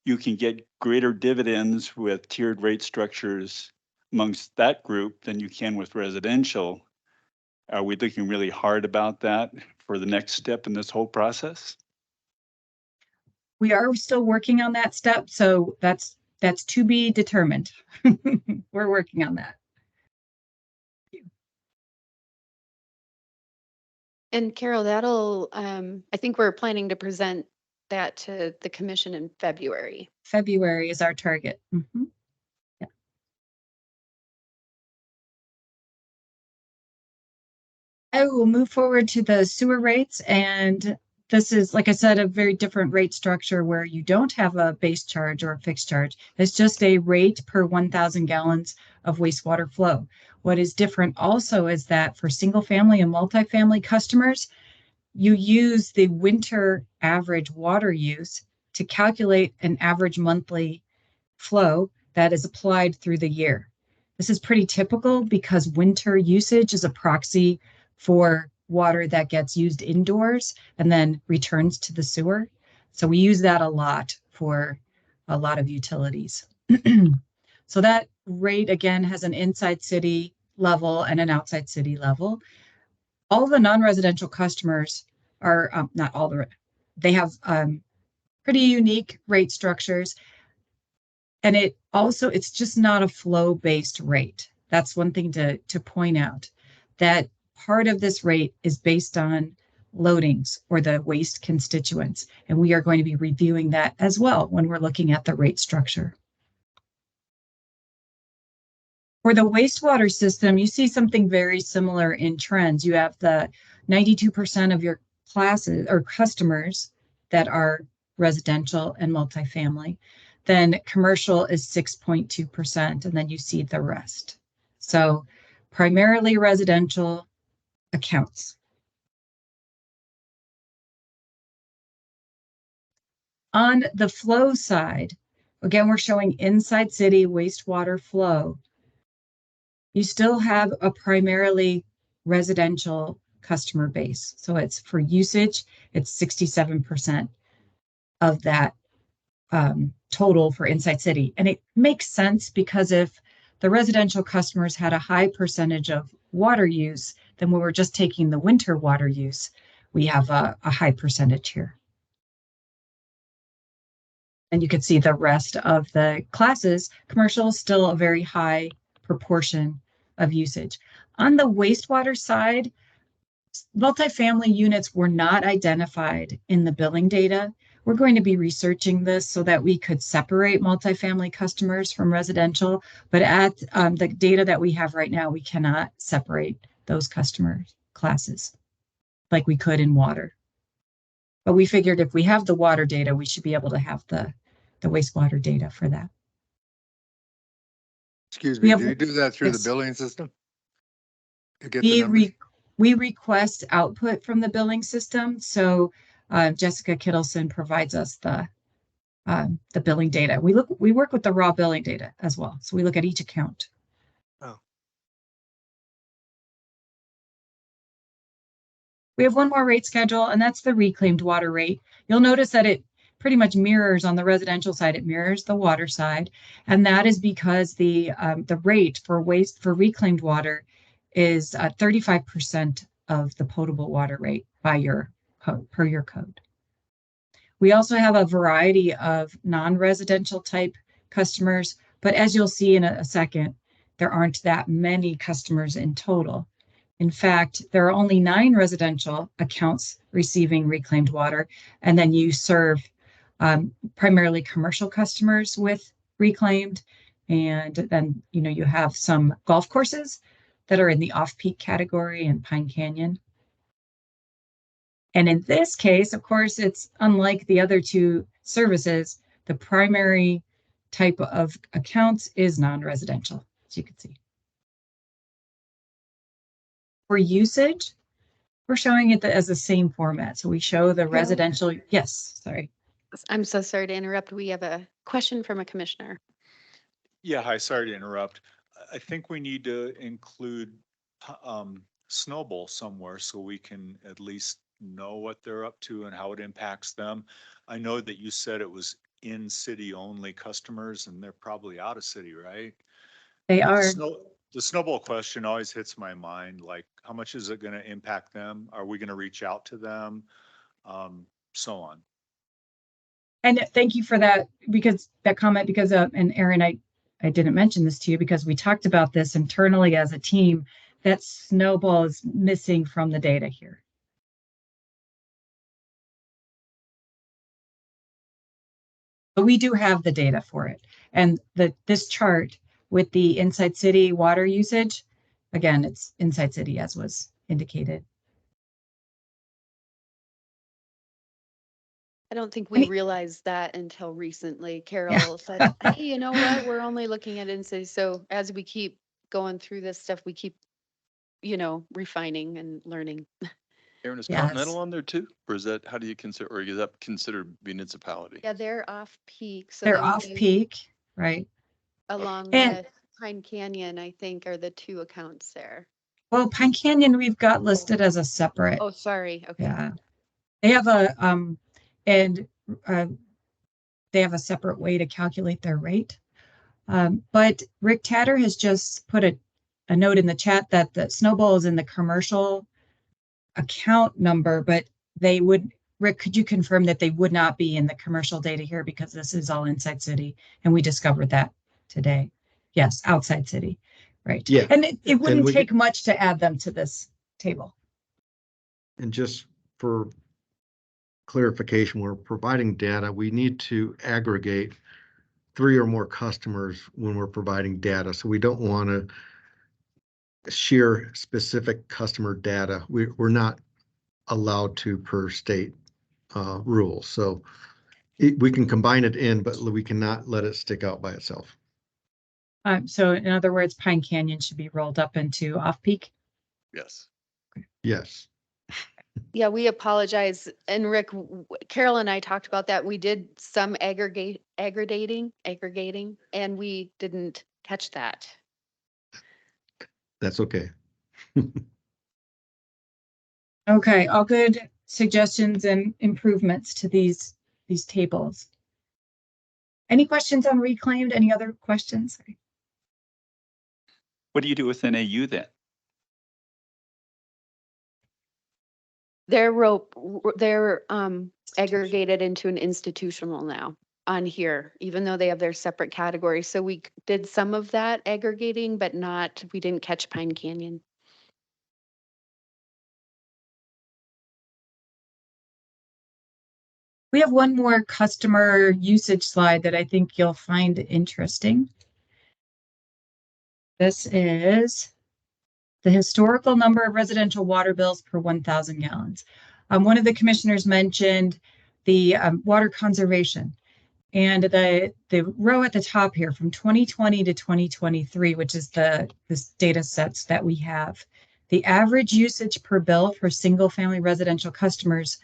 you can get greater dividends with tiered rate structures amongst that group than you can with residential. Are we looking really hard about that for the next step in this whole process? We are still working on that step, so that's to be determined. We're working on that. And Carol, that'll, I think we're planning to present that to the commission in February. February is our target. Mhm. Yeah. I will move forward to the sewer rates, and this is, like I said, a very different rate structure where you don't have a base charge or a fixed charge. It's just a rate per 1,000 gallons of wastewater flow. What is different also is that for single family and multifamily customers, you use the winter average water use to calculate an average monthly flow that is applied through the year. This is pretty typical because winter usage is a proxy for water that gets used indoors and then returns to the sewer. So we use that a lot for a lot of utilities. So that rate again has an inside city level and an outside city level. All the non-residential customers are not all they have pretty unique rate structures. And it's just not a flow-based rate. That's one thing to point out, that part of this rate is based on loadings or the waste constituents. And we are going to be reviewing that as well when we're looking at the rate structure. For the wastewater system, you see something very similar in trends. You have the 92% of your classes or customers that are residential and multifamily. Then commercial is 6.2%, and then you see the rest. So primarily residential accounts. On the flow side, again, we're showing inside city wastewater flow. You still have a primarily residential customer base. So it's for usage, it's 67% of that total for inside city. And it makes sense because if the residential customers had a high percentage of water use, then when we're just taking the winter water use, we have a high percentage here. And you can see the rest of the classes, commercial is still a very high proportion of usage. On the wastewater side, multifamily units were not identified in the billing data. We're going to be researching this so that we could separate multifamily customers from residential, but at the data that we have right now, we cannot separate those customer classes like we could in water. But we figured if we have the water data, we should be able to have the wastewater data for that. Excuse We me, have- do you do that through the yes. billing system? To get the numbers? We request output from the billing system. So Jessica Kittleson provides us the billing data. We work with the raw billing data as well. So we look at each account. Oh. We have one more rate schedule, and that's the reclaimed water rate. You'll notice that it pretty much mirrors on the residential side, it mirrors the water side. And that is because the rate for reclaimed water is 35% of the potable water rate by your code, per your code. We also have a variety of non-residential type customers, but as you'll see in a second, there aren't that many customers in total. In fact, there are only 9 residential accounts receiving reclaimed water, and then you serve primarily commercial customers with reclaimed, and then you have some golf courses that are in the off-peak category in Pine Canyon. And in this case, of course, it's unlike the other 2 services. The primary type of accounts is non-residential, as you can see. For usage, we're showing it as the same format. So we show the residential. Yes, sorry. I'm so sorry to interrupt. We have a question from a commissioner. Yeah, hi, sorry to interrupt. I think we need to include Snowball somewhere so we can at least know what they're up to and how it impacts them. I know that you said it was in city only customers and they're probably out of city, right? They are. The Snowball question always hits my mind, like how much is it going to impact them? Are we going to reach out to them? So on. And thank you for that, because that comment, because and Aaron, I didn't mention this to you because we talked about this internally as a team, that Snowball is missing from the data here. But we do have the data for it. And this chart with the Inside City water usage, again, it's Inside City as was indicated. I don't think we Any- realized that until recently. Carol said, hey, you know what? We're only looking at Inside. So as we keep going through this stuff, we keep, refining and learning. Aaron, is Yes. Continental on there too? Or is that, how do you consider, or is that considered municipality? Yeah, they're off peak. So They're they would off be peak, right? along And- with Pine Canyon, I think, are the two accounts there. Well, Pine Canyon, we've got listed as a separate. Oh, sorry. Okay. Yeah. They have and uh, they have a separate way to calculate their rate. But Rick Tatter has just put a note in the chat that the Snowball is in the commercial account number, but they would, Rick, could you confirm that they would not be in the commercial data here because this is all Inside City and we discovered that today. Yes, outside city, right. Yeah, And it and wouldn't we take much to add them to this table. And just for clarification, we're providing data. We need to aggregate 3 or more customers when we're providing data. So we don't want to share specific customer data. We're not allowed to per state rules. So we can combine it in, but we cannot let it stick out by itself. So in other words, Pine Canyon should be rolled up into off-peak. Yes. Yes. Yeah, we apologize. And Rick, Carol and I talked about that. We did some aggregating, and we didn't catch that. That's okay. Okay, all good suggestions and improvements to these tables. Any questions on reclaimed? Any other questions? What do you do with NAU then? They're aggregated into an institutional now on here, even though they have their separate categories. So we did some of that aggregating, but we didn't catch Pine Canyon. We have one more customer usage slide that I think you'll find interesting. This is the historical number of residential water bills per 1,000 gallons. One of the commissioners mentioned the water conservation, and the row at the top here from 2020 to 2023, which is this data sets that we have. The average usage per bill for single family residential customers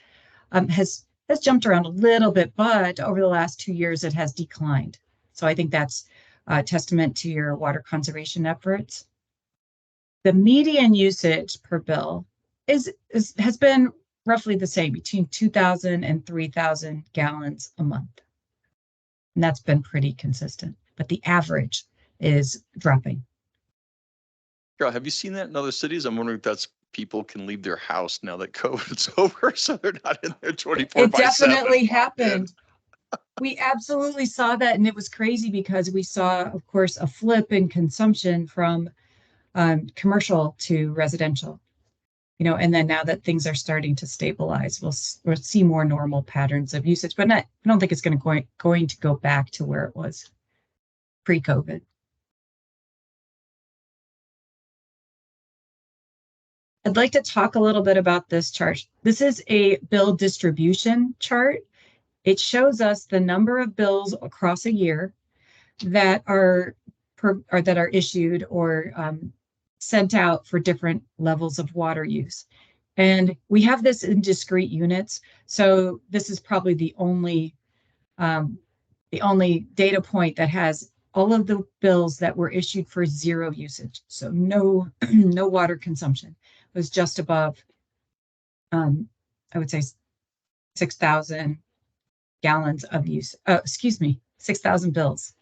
has jumped around a little bit, but over the last 2 years, it has declined. So I think that's a testament to your water conservation efforts. The median usage per bill has been roughly the same, between 2,000 and 3,000 gallons a month. And that's been pretty consistent, but the average is dropping. Carol, have you seen that in other cities? I'm wondering if that's people can leave their house now that COVID's over, so they're not in there 24 It by 7. definitely happened. We absolutely saw that, and it was crazy because we saw, of course, a flip in consumption from commercial to residential. And then now that things are starting to stabilize, we'll see more normal patterns of usage, but I don't think it's going to go back to where it was pre-COVID. I'd like to talk a little bit about this chart. This is a bill distribution chart. It shows us the number of bills across a year that are issued or sent out for different levels of water use. And we have this in discrete units. So this is probably the only data point that has all of the bills that were issued for zero usage. So no, no water consumption. It was just above, I would say 6,000 gallons of use, 6,000 bills.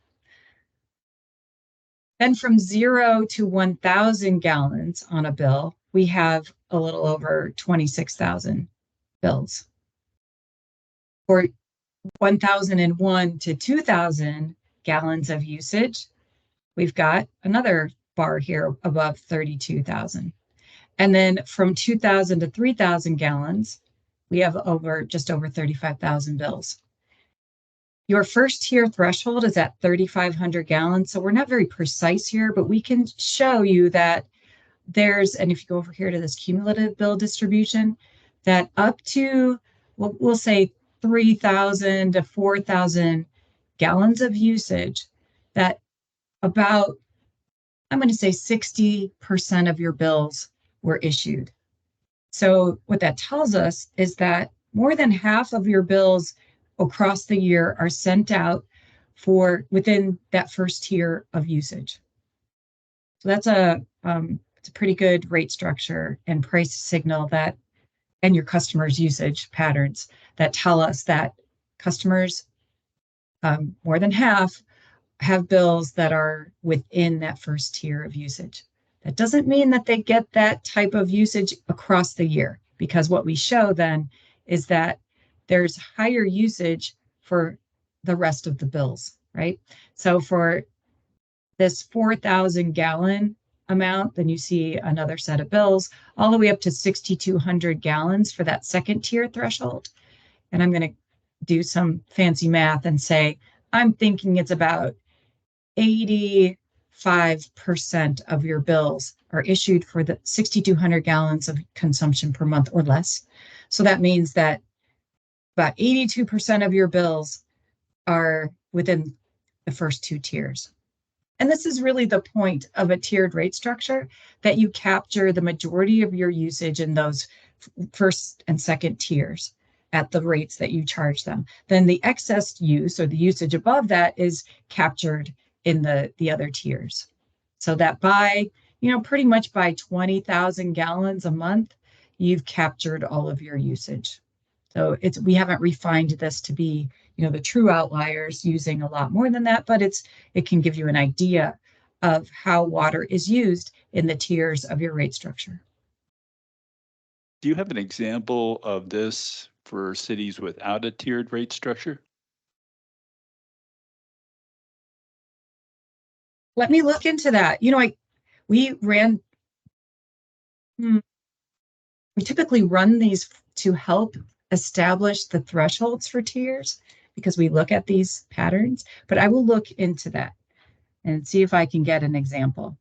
Then from 0 to 1,000 gallons on a bill, we have a little over 26,000 bills. For 1,001 to 2,000 gallons of usage, we've got another bar here above 32,000. And then from 2,000 to 3,000 gallons, we have just over 35,000 bills. Your first tier threshold is at 3,500 gallons. So we're not very precise here, but we can show you that there's, and if you go over here to this cumulative bill distribution, that up to, we'll say 3,000 to 4,000 gallons of usage, that about, I'm going to say 60% of your bills were issued. So what that tells us is that more than half of your bills across the year are sent out for within that first tier of usage. So that's it's a pretty good rate structure and price signal that, and your customers' usage patterns that tell us that customers, more than half, have bills that are within that first tier of usage. That doesn't mean that they get that type of usage across the year, because what we show then is that there's higher usage for the rest of the bills, right? So for this 4,000 gallon amount, then you see another set of bills all the way up to 6,200 gallons for that second tier threshold. And I'm going to do some fancy math and say, I'm thinking it's about 85% of your bills are issued for the 6,200 gallons of consumption per month or less. So that means that about 82% of your bills are within the first two tiers. And this is really the point of a tiered rate structure, that you capture the majority of your usage in those first and second tiers at the rates that you charge them. Then the excess use, or the usage above that, is captured in the other tiers. So that by, pretty much by 20,000 gallons a month, you've captured all of your usage. So we haven't refined this to be, the true outliers using a lot more than that, but it can give you an idea of how water is used in the tiers of your rate structure. Do you have an example of this for cities without a tiered rate structure? Let me look into that. We typically run these to help establish the thresholds for tiers, because we look at these patterns, but I will look into that and see if I can get an example.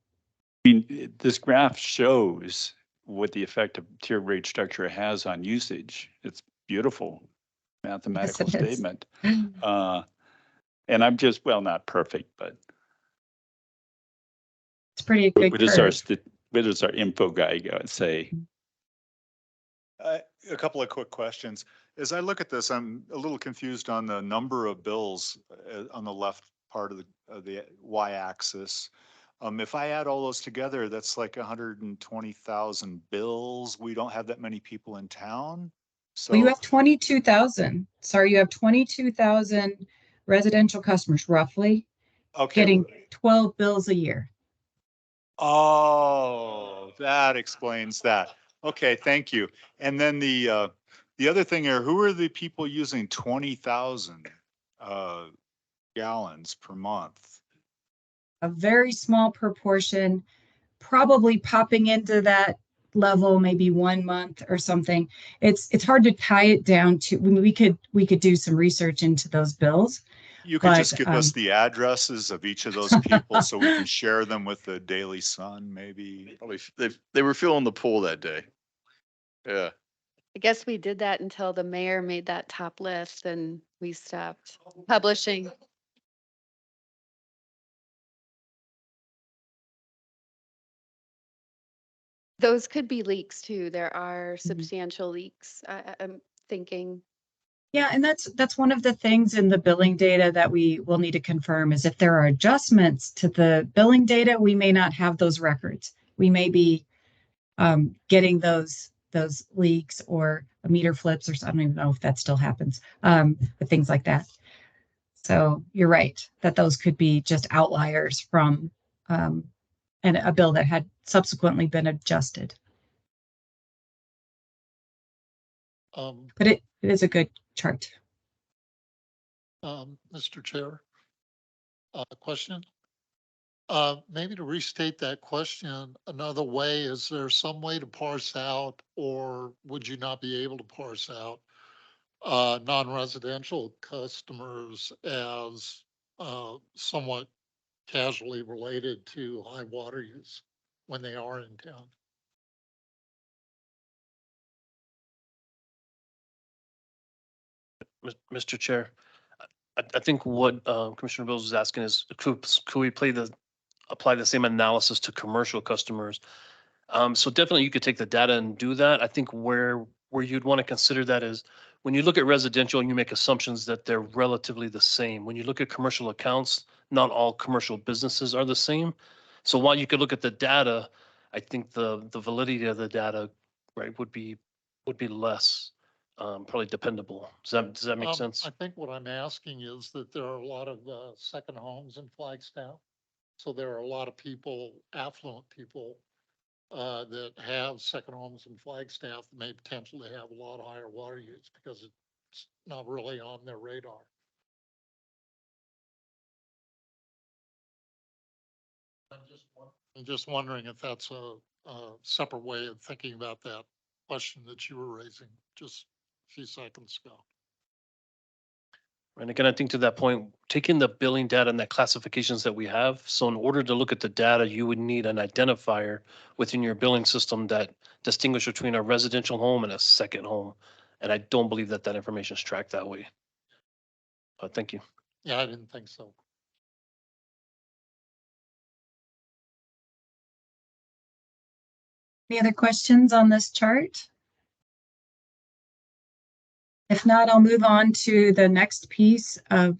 I mean, this graph shows what the effect of tiered rate structure has on usage. It's beautiful mathematical Yes, it is. statement. And I'm just, well, not perfect, but It's pretty good what curve. does our info guy say? A couple of quick questions. As I look at this, I'm a little confused on the number of bills on the left part of the y-axis. If I add all those together, that's like 120,000 bills. We don't have that many people in town. So Well, you have 22,000. Sorry, you have 22,000 residential customers, roughly, okay. getting 12 bills a year. Oh, that explains that. Okay, thank you. And then the other thing here, who are the people using 20,000 gallons per month? A very small proportion, probably popping into that level maybe 1 month or something. It's hard to tie it down to. We could do some research into those bills. You could But, just give us the addresses of each of those people so we can share them with the Daily Sun, maybe. Probably they were filling the pool that day. Yeah. I guess we did that until the mayor made that top list and we stopped publishing. Those could be leaks too. There are substantial leaks. I'm thinking. Yeah, and that's one of the things in the billing data that we will need to confirm, is if there are adjustments to the billing data, we may not have those records. We may be getting those leaks or meter flips, or I don't even know if that still happens, but things like that. So you're right that those could be just outliers from and a bill that had subsequently been adjusted. But it is a good chart. Mr. Chair, question. Maybe to restate that question another way, is there some way to parse out, or would you not be able to parse out non-residential customers as somewhat casually related to high water use when they are in town. Mr. Chair, I think what Commissioner Bills is asking is, could we apply the same analysis to commercial customers? So definitely you could take the data and do that. I think where you'd want to consider that is when you look at residential, you make assumptions that they're relatively the same. When you look at commercial accounts, not all commercial businesses are the same. So while you could look at the data, I think the validity of the data, right, would be less probably dependable. Does that make sense? I think what I'm asking is that there are a lot of second homes in Flagstaff. So there are a lot of people, affluent people, that have second homes in Flagstaff that may potentially have a lot higher water use because it's not really on their radar. I'm just wondering if that's a separate way of thinking about that question that you were raising just a few seconds ago. And again, I think to that point, taking the billing data and the classifications that we have, so in order to look at the data, you would need an identifier within your billing system that distinguishes between a residential home and a second home. And I don't believe that information is tracked that way. But thank you. Yeah, I didn't think so. Any other questions on this chart? If not, I'll move on to the next piece of,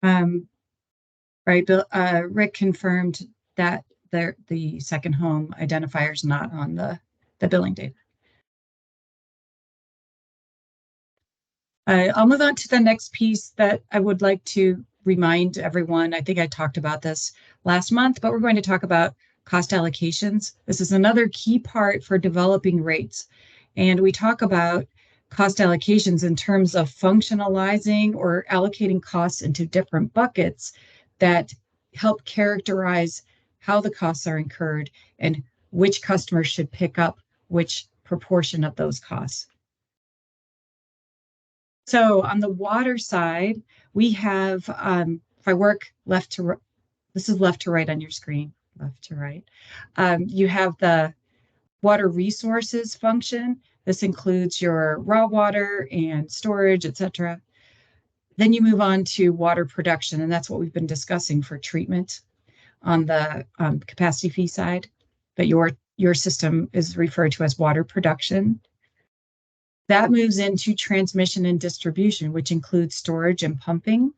right, Rick confirmed that the second home identifier is not on the billing data. I'll move on to the next piece that I would like to remind everyone. I think I talked about this last month, but we're going to talk about cost allocations. This is another key part for developing rates. And we talk about cost allocations in terms of functionalizing or allocating costs into different buckets that help characterize how the costs are incurred and which customers should pick up which proportion of those costs. So on the water side, we have, if I work left to right, this is left to right on your screen, left to right. You have the water resources function. This includes your raw water and storage, etc. Then you move on to water production, and that's what we've been discussing for treatment on the capacity fee side. But your system is referred to as water production. That moves into transmission and distribution, which includes storage and pumping.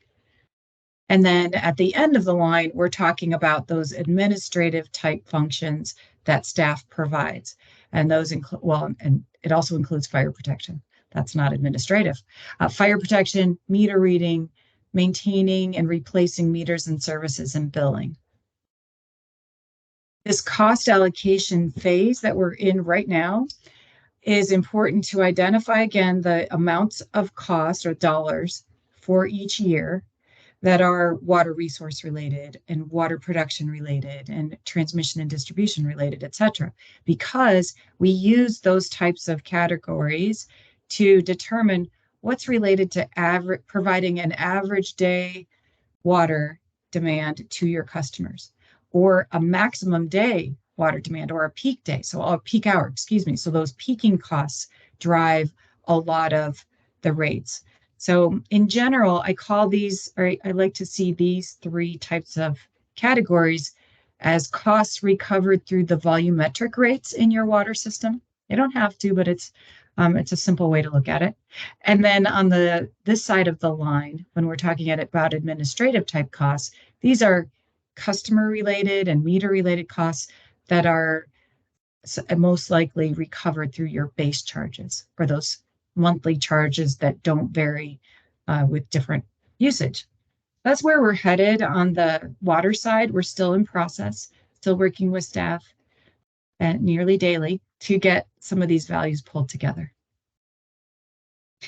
And then at the end of the line, we're talking about those administrative type functions that staff provides. And those include, well, and it also includes fire protection. That's not administrative. Fire protection, meter reading, maintaining and replacing meters and services, and billing. This cost allocation phase that we're in right now is important to identify, again, the amounts of cost or dollars for each year that are water resource related and water production related and transmission and distribution related, etc. Because we use those types of categories to determine what's related to providing an average day water demand to your customers, or a maximum day water demand, or a peak day, so a peak hour, excuse me. So those peaking costs drive a lot of the rates. So in general, I call these, or I like to see these three types of categories as costs recovered through the volumetric rates in your water system. You don't have to, but it's a simple way to look at it. And then on this side of the line, when we're talking about administrative type costs, these are customer related and meter related costs that are most likely recovered through your base charges, or those monthly charges that don't vary with different usage. That's where we're headed on the water side. We're still in process, still working with staff nearly daily to get some of these values pulled together.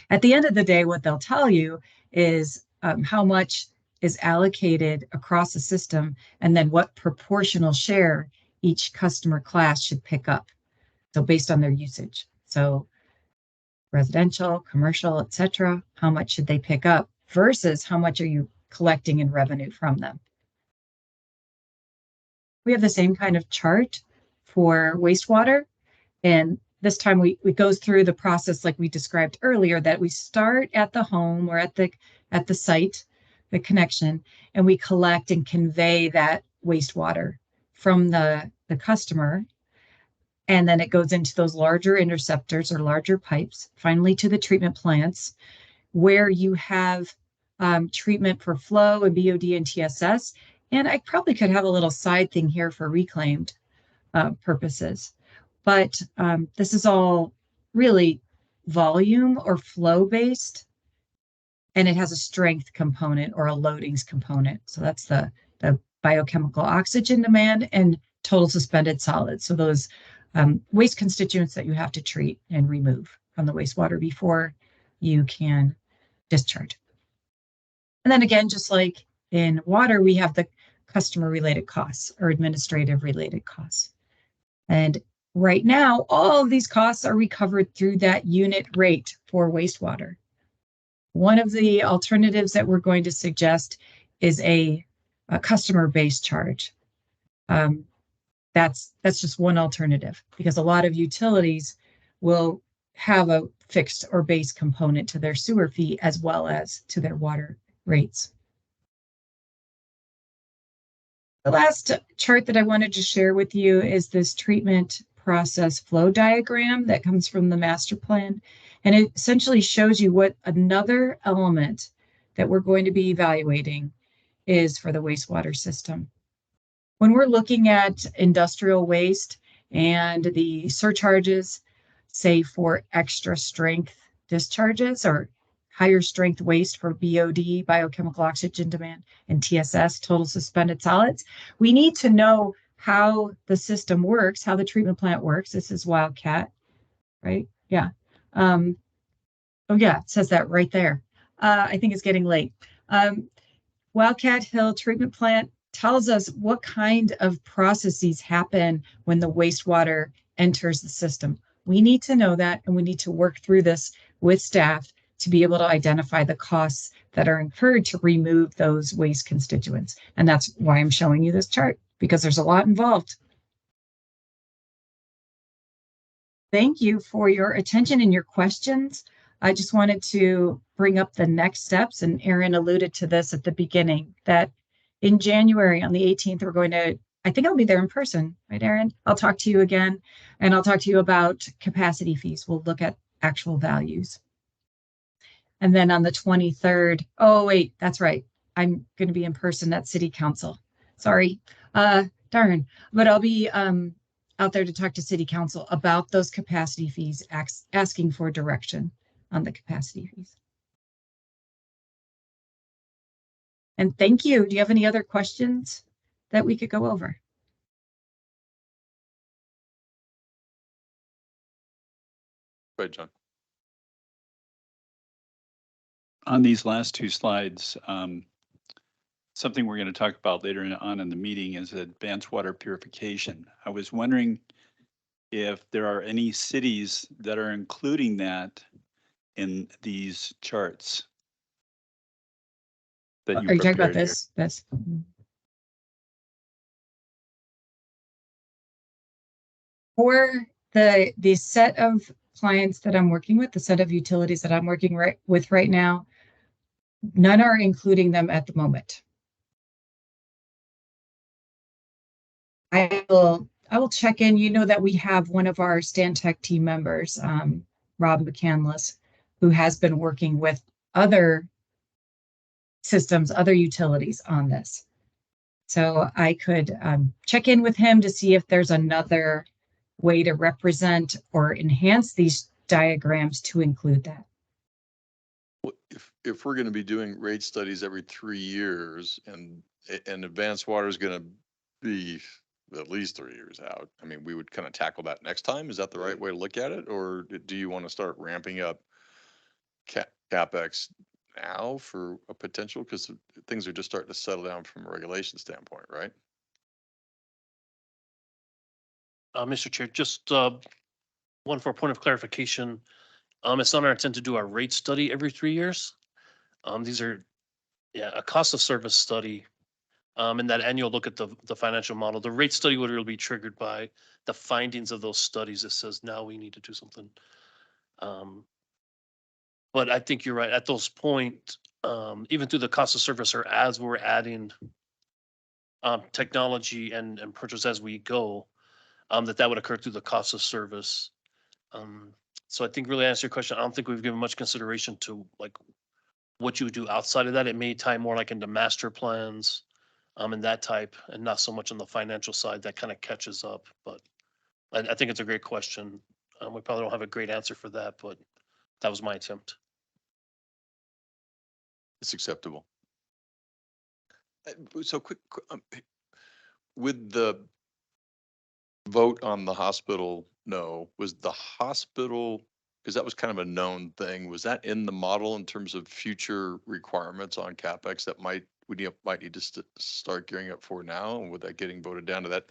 At the end of the day, what they'll tell you is how much is allocated across the system, and then what proportional share each customer class should pick up. So based on their usage. So residential, commercial, et cetera, how much should they pick up versus how much are you collecting in revenue from them? We have the same kind of chart for wastewater. And this time we goes through the process like we described earlier, that we start at the home or at the site, the connection, and we collect and convey that wastewater from the customer. And then it goes into those larger interceptors or larger pipes, finally to the treatment plants, where you have treatment for flow and BOD and TSS. And I probably could have a little side thing here for reclaimed purposes. But this is all really volume or flow based, and it has a strength component or a loadings component. So that's the biochemical oxygen demand and total suspended solids. So those waste constituents that you have to treat and remove from the wastewater before you can discharge. And then again, just like in water, we have the customer related costs or administrative related costs. And right now, all of these costs are recovered through that unit rate for wastewater. One of the alternatives that we're going to suggest is a customer-based charge. That's just one alternative, because a lot of utilities will have a fixed or base component to their sewer fee as well as to their water rates. The last chart that I wanted to share with you is this treatment process flow diagram that comes from the master plan. And it essentially shows you what another element that we're going to be evaluating is for the wastewater system. When we're looking at industrial waste and the surcharges, say for extra strength discharges or higher strength waste for BOD, biochemical oxygen demand, and TSS, total suspended solids, we need to know how the system works, how the treatment plant works. This is Wildcat, right? Yeah. Oh yeah, it says that right there. I think it's getting late. Wildcat Hill Treatment Plant tells us what kind of processes happen when the wastewater enters the system. We need to know that, and we need to work through this with staff to be able to identify the costs that are incurred to remove those waste constituents. And that's why I'm showing you this chart, because there's a lot involved. Thank you for your attention and your questions. I just wanted to bring up the next steps, and Erin alluded to this at the beginning, that in January on the 18th, we're going to, I think I'll be there in person, right, Erin? I'll talk to you again, and I'll talk to you about capacity fees. We'll look at actual values. And then on the 23rd, oh wait, that's right. I'm going to be in person at City Council. Sorry, darn, but I'll be out there to talk to City Council about those capacity fees, asking for direction on the capacity fees. And thank you. Do you have any other questions that we could go over? Go ahead, John. On these last two slides, something we're going to talk about later on in the meeting is advanced water purification. I was wondering if there are any cities that are including that in these charts that you Are you talking about prepared here. this? For the set of clients that I'm working with, the set of utilities that I'm working with right now, none are including them at the moment. I will check in. You know that we have one of our Stantec team members, Rob McCandless, who has been working with other systems, other utilities on this. So I could check in with him to see if there's another way to represent or enhance these diagrams to include that. Well, if we're going to be doing rate studies every 3 years and advanced water is going to be at least 3 years out, I mean, we would kind of tackle that next time. Is that the right way to look at it? Or do you want to start ramping up CapEx now for a potential? Because things are just starting to settle down from a regulation standpoint, right? Mr. Chair, just one for a point of clarification. It's not our intent to do our rate study every 3 years. These are, yeah, a cost of service study. And that annual look at the financial model. The rate study would really be triggered by the findings of those studies that says now we need to do something. But I think you're right. At those point, even through the cost of service or as we're adding technology and purchase as we go, that would occur through the cost of service. So I think really to answer your question, I don't think we've given much consideration to like what you would do outside of that. It may tie more like into master plans, and that type, and not so much on the financial side that kind of catches up. But I think it's a great question. We probably don't have a great answer for that, but that was my attempt. It's acceptable. So quick, with the vote on the hospital, no, was the hospital, because that was kind of a known thing, was that in the model in terms of future requirements on CapEx that might need to start gearing up for now? And with that getting voted down to that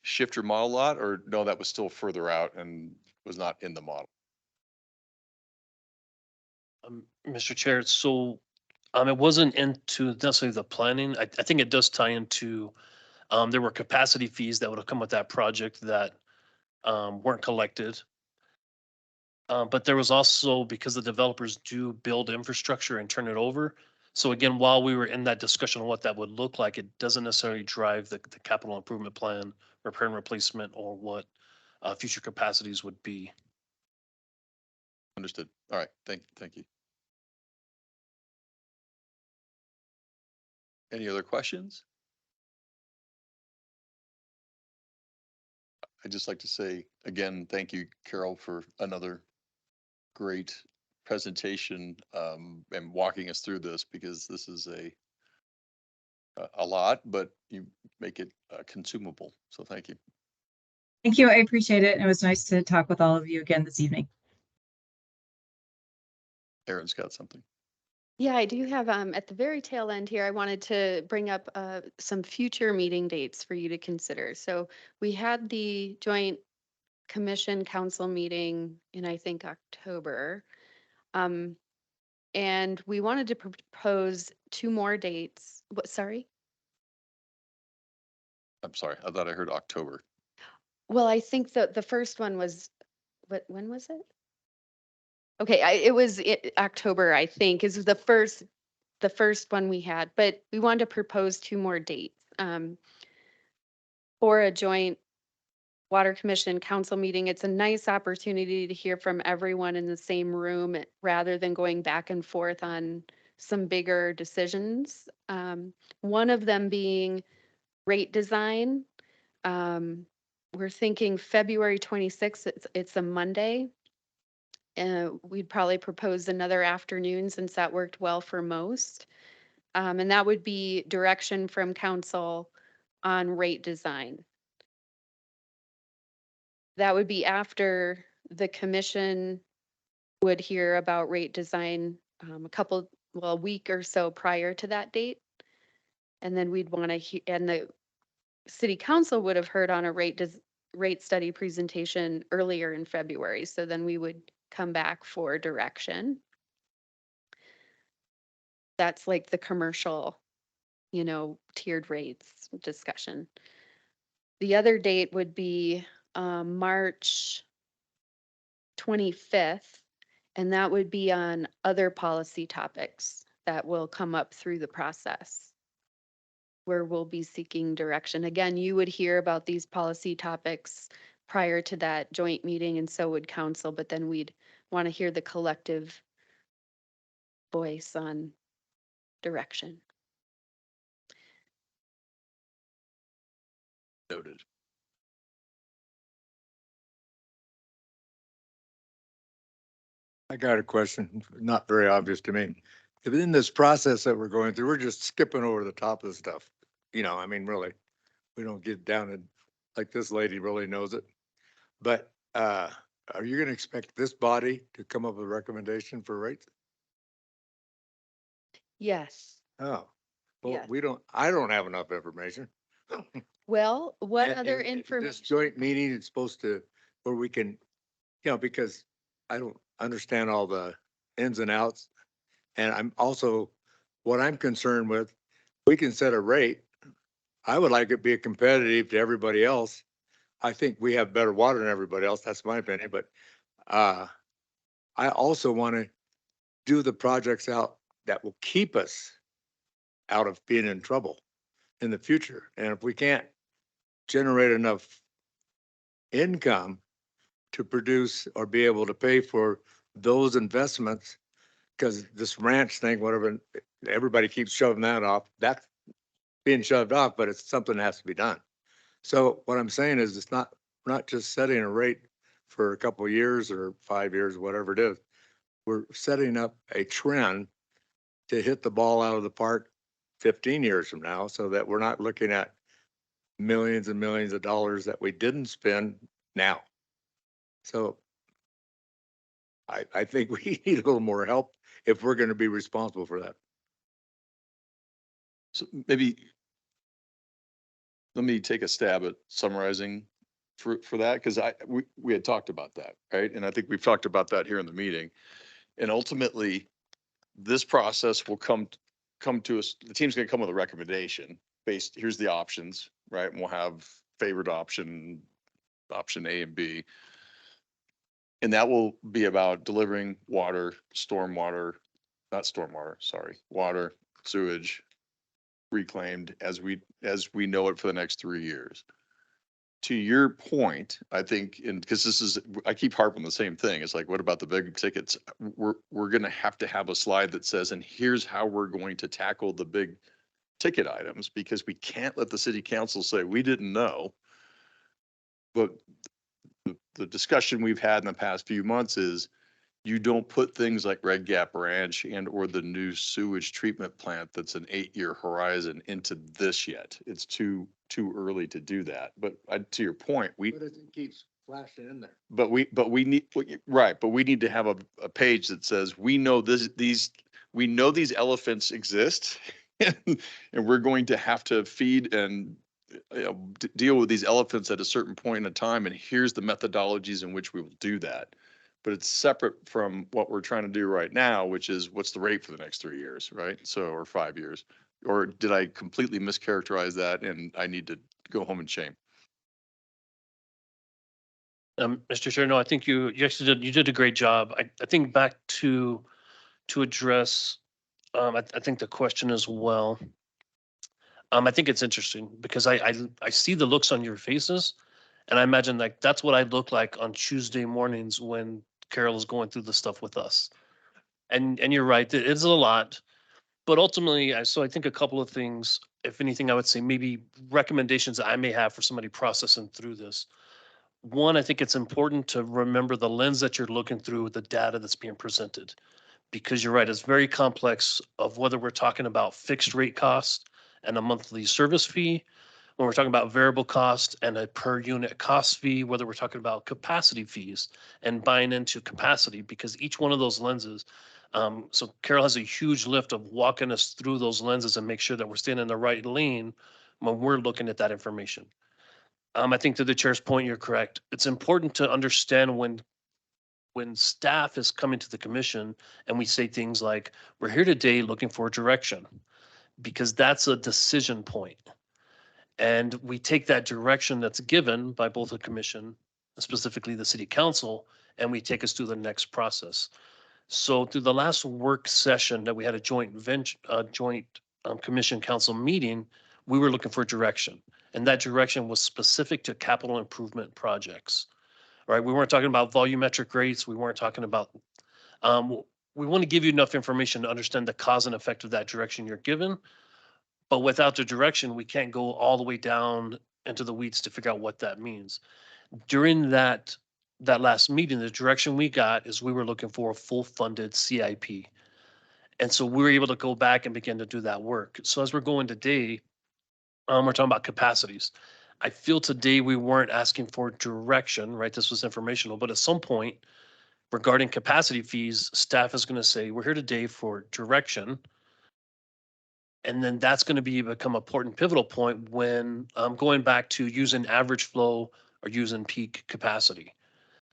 shift your model a lot, or no, that was still further out and was not in the model? Mr. Chair, so it wasn't into necessarily the planning. I think it does tie into, there were capacity fees that would have come with that project that weren't collected. But there was also, because the developers do build infrastructure and turn it over. So again, while we were in that discussion on what that would look like, it doesn't necessarily drive the capital improvement plan, repair and replacement, or what future capacities would be. Understood. All right. Thank you. Any other questions? I'd just like to say again, thank you, Carol, for another great presentation, and walking us through this, because this is a lot, but you make it consumable. So thank you. Thank you. I appreciate it. It was nice to talk with all of you again this evening. Aaron's got something. Yeah, I do have, at the very tail end here, I wanted to bring up some future meeting dates for you to consider. So we had the joint commission council meeting in, I think, October. And we wanted to propose 2 more dates. What, sorry? I'm sorry. I thought I heard October. Well, I think that the first one was, when was it? Okay, it was October, I think, is the first one we had, but we wanted to propose 2 more dates for a joint Water Commission Council meeting. It's a nice opportunity to hear from everyone in the same room rather than going back and forth on some bigger decisions. One of them being rate design. We're thinking February 26th, it's a Monday. We'd probably propose another afternoon since that worked well for most. And that would be direction from council on rate design. That would be after the commission would hear about rate design a week or so prior to that date. And then we'd want to, and the city council would have heard on a rate study presentation earlier in February. So then we would come back for direction. That's like the commercial, tiered rates discussion. The other date would be March 25th, and that would be on other policy topics that will come up through the process, where we'll be seeking direction. Again, you would hear about these policy topics prior to that joint meeting, and so would council, but then we'd want to hear the collective voice on direction. Noted. I got a question, not very obvious to me. If in this process that we're going through, we're just skipping over the top of the stuff. I mean, really, we don't get down and like this lady really knows it. But are you gonna expect this body to come up with a recommendation for rates? Yes. Oh, well, Yes. I don't have enough information. Well, what And- other and This information? joint meeting is supposed to, where we can, because understand all the ins and outs. And I'm also, what I'm concerned with, we can set a rate. I would like it to be competitive to everybody else. I think we have better water than everybody else. That's my opinion, but I also want to do the projects out that will keep us out of being in trouble in the future. And if we can't generate enough income to produce or be able to pay for those investments, because this ranch thing, whatever, everybody keeps shoving that off. That's being shoved off, but it's something that has to be done. So what I'm saying is it's not just setting a rate for a couple of years or 5 years, whatever it is. We're setting up a trend to hit the ball out of the park 15 years from now, so that we're not looking at millions and millions of dollars that we didn't spend now. So I think we need a little more help if we're going to be responsible for that. So maybe let me take a stab at summarizing for that, because we had talked about that, right? And I think we've talked about that here in the meeting. And ultimately, this process will come to us, the team's gonna come with a recommendation based, here's the options, right? And we'll have favored option A and B. And that will be about delivering water, water, sewage, reclaimed as we know it for the next 3 years. To your point, I think, and because I keep harping the same thing. It's like, what about the big tickets? We're gonna have to have a slide that says, and here's how we're going to tackle the big ticket items, because we can't let the city council say, we didn't know. But the discussion we've had in the past few months is, you don't put things like Red Gap Ranch and or the new sewage treatment plant that's an 8-year horizon into this yet. It's too early to do that. But to your point, But it keeps flashing in there. but we need, right, but we need to have a page that says, we know we know these elephants exist and we're going to have to feed and deal with these elephants at a certain point in time. And here's the methodologies in which we will do that. But it's separate from what we're trying to do right now, which is what's the rate for the next 3 years, right? So, or 5 years. Or did I completely mischaracterize that and I need to go home and shame? Mr. Chair, no, I think you actually did a great job. I think back to address, I think the question as well. I think it's interesting because I see the looks on your faces, and I imagine like that's what I look like on Tuesday mornings when Carol is going through the stuff with us. And you're right, it is a lot, but ultimately, so I think a couple of things. If anything, I would say maybe recommendations I may have for somebody processing through this. One, I think it's important to remember the lens that you're looking through, the data that's being presented, because you're right, it's very complex of whether we're talking about fixed rate cost and a monthly service fee, when we're talking about variable cost and a per unit cost fee, whether we're talking about capacity fees and buying into capacity, because each one of those lenses. So Carol has a huge lift of walking us through those lenses and make sure that we're staying in the right lane when we're looking at that information. I think to the chair's point, you're correct. It's important to understand when staff is coming to the commission and we say things like, we're here today looking for direction, because that's a decision point. And we take that direction that's given by both the commission, specifically the city council, and we take us through the next process. So through the last work session that we had a joint commission council meeting, we were looking for direction. And that direction was specific to capital improvement projects, right? We weren't talking about volumetric rates. We weren't talking about, we want to give you enough information to understand the cause and effect of that direction you're given. But without the direction, we can't go all the way down into the weeds to figure out what that means. During that last meeting, the direction we got is we were looking for a full funded CIP. And so we were able to go back and begin to do that work. So as we're going today, we're talking about capacities. I feel today we weren't asking for direction, right? This was informational, but at some point regarding capacity fees, staff is going to say, we're here today for direction. And then that's going to become an important pivotal point when going back to using average flow or using peak capacity.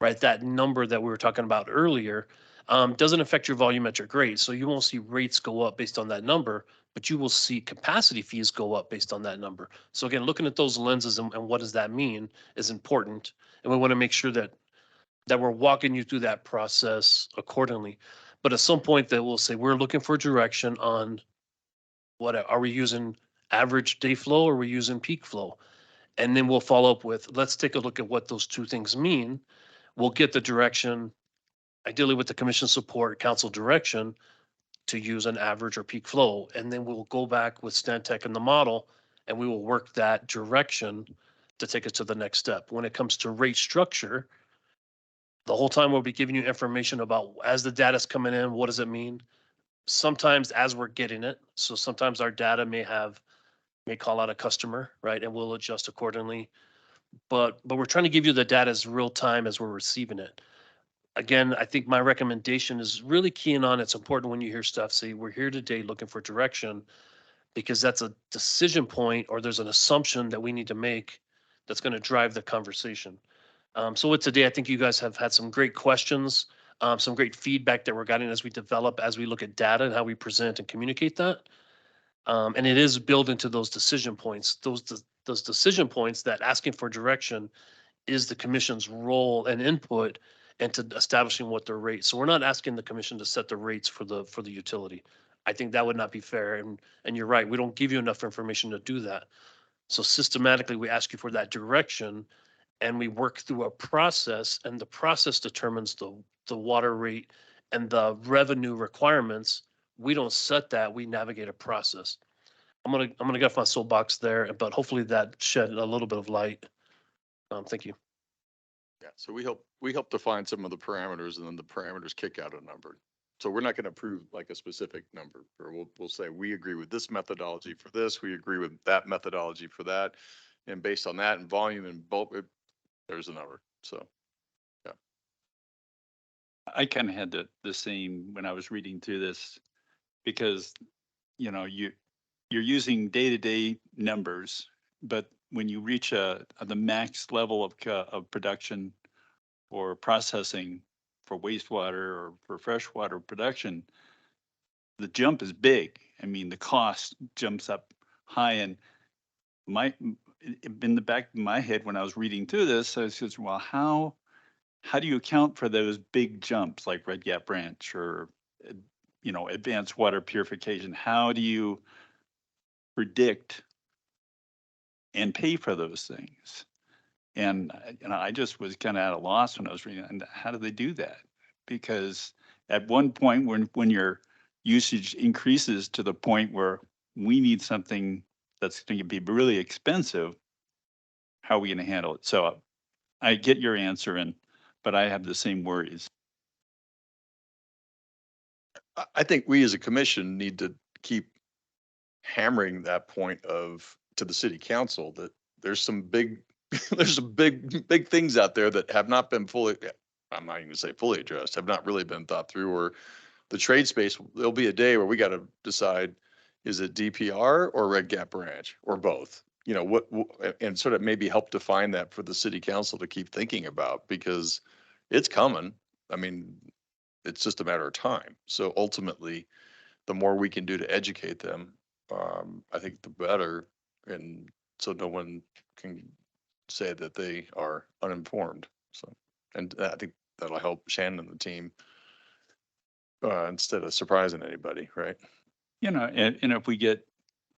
right? That number that we were talking about earlier doesn't affect your volumetric rate. So you won't see rates go up based on that number, but you will see capacity fees go up based on that number. So again, looking at those lenses and what does that mean is important. And we want to make sure that we're walking you through that process accordingly. But at some point that we'll say, we're looking for direction on what are we using average day flow or are we using peak flow? And then we'll follow up with, let's take a look at what those two things mean. We'll get the direction, ideally with the commission support, council direction to use an average or peak flow. And then we'll go back with Stantec and the model and we will work that direction to take us to the next step. When it comes to rate structure, the whole time we'll be giving you information about as the data's coming in, what does it mean? Sometimes as we're getting it, so sometimes our data may call out a customer, right? And we'll adjust accordingly. But we're trying to give you the data as real time as we're receiving it. Again, I think my recommendation is really keying on, it's important when you hear stuff, say, we're here today looking for direction, because that's a decision point or there's an assumption that we need to make that's going to drive the conversation. So with today, I think you guys have had some great questions, some great feedback that we're getting as we develop, as we look at data and how we present and communicate that. And it is built into those decision points, those decision points that asking for direction is the commission's role and input into establishing what their rates. So we're not asking the commission to set the rates for the utility. I think that would not be fair. And you're right, we don't give you enough information to do that. So systematically, we ask you for that direction and we work through a process, and the process determines the water rate and the revenue requirements. We don't set that, we navigate a process. I'm gonna get off my soapbox there, but hopefully that shed a little bit of light. Thank you. Yeah, so we help define some of the parameters and then the parameters kick out a number. So we're not going to approve like a specific number, or we'll say, we agree with this methodology for this, we agree with that methodology for that. And based on that and volume and bulk, there's a number. So, yeah. I kind of had the same when I was reading through this, because, you know, you're using day-to-day numbers, but when you reach the max level of production or processing for wastewater or for freshwater production, the jump is big. I mean, the cost jumps up high, and in the back of my head when I was reading through this, I was just, well, how do you account for those big jumps like Red Gap Branch or, you know, advanced water purification? How do you predict and pay for those things? And, you know, I just was kind of at a loss when I was reading, and how do they do that? Because at one point when your usage increases to the point where we need something that's going to be really expensive, how are we going to handle it? So I get your answer, but I have the same worries. I think we as a commission need to keep hammering that point to the city council that there's some big, there's some big things out there that have not been fully, I'm not even gonna say fully addressed, have not really been thought through, or the trade space, there'll be a day where we got to decide, is it DPR or Red Gap Branch or both? You know, and sort of maybe help define that for the city council to keep thinking about, because it's coming. I mean, it's just a matter of time. So ultimately, the more we can do to educate them, I think the better. And so no one can say that they are uninformed. So, and I think that'll help Shannon and the team instead of surprising anybody, right? You know, and if we get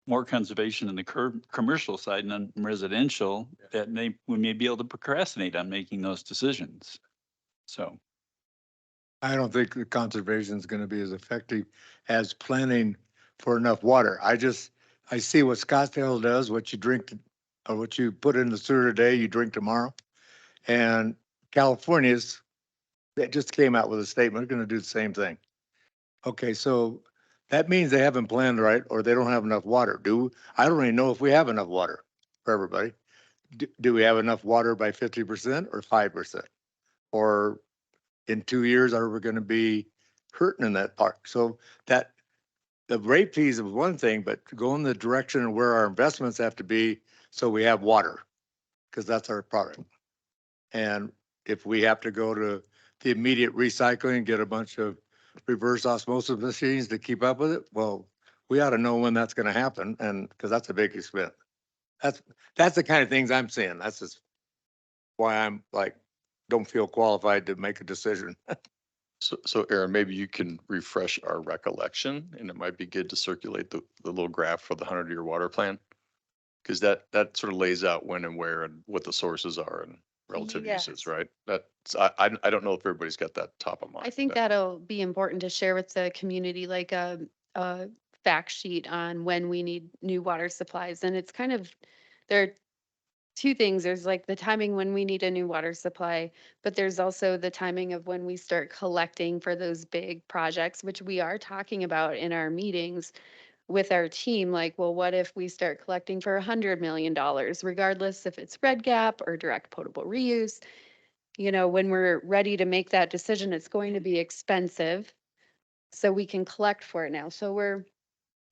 more conservation in the commercial side and on residential, we may be able to procrastinate on making those decisions. So. I don't think the conservation is going to be as effective as planning for enough water. I see what Scottsdale does, what you drink, or what you put in the sewer today, you drink tomorrow. And California's, they just came out with a statement, they're going to do the same thing. Okay, so that means they haven't planned right, or they don't have enough water. I don't even know if we have enough water for everybody. Do we have enough water by 50% or 5%? Or in 2 years, are we going to be hurting in that park? So that the rate fees is one thing, but to go in the direction of where our investments have to be so we have water, because that's our product. And if we have to go to the immediate recycling, get a bunch of reverse osmosis machines to keep up with it, well, we ought to know when that's gonna happen, and, because that's a big expense. That's the kind of things I'm seeing. That's just why I'm like, don't feel qualified to make a decision. So Aaron, maybe you can refresh our recollection, and it might be good to circulate the little graph for the 100-year water plan. Because that sort of lays out when and where and what the sources are and relative uses, Yes. right? That's, I don't know if everybody's got that top of mind. I think but- that'll be important to share with the community, like a fact sheet on when we need new water supplies. And it's kind of, there are two things. There's like the timing when we need a new water supply, but there's also the timing of when we start collecting for those big projects, which we are talking about in our meetings with our team. Like, well, what if we start collecting for $100 million, regardless if it's red gap or direct potable reuse? You know, when we're ready to make that decision, it's going to be expensive. So we can collect for it now. So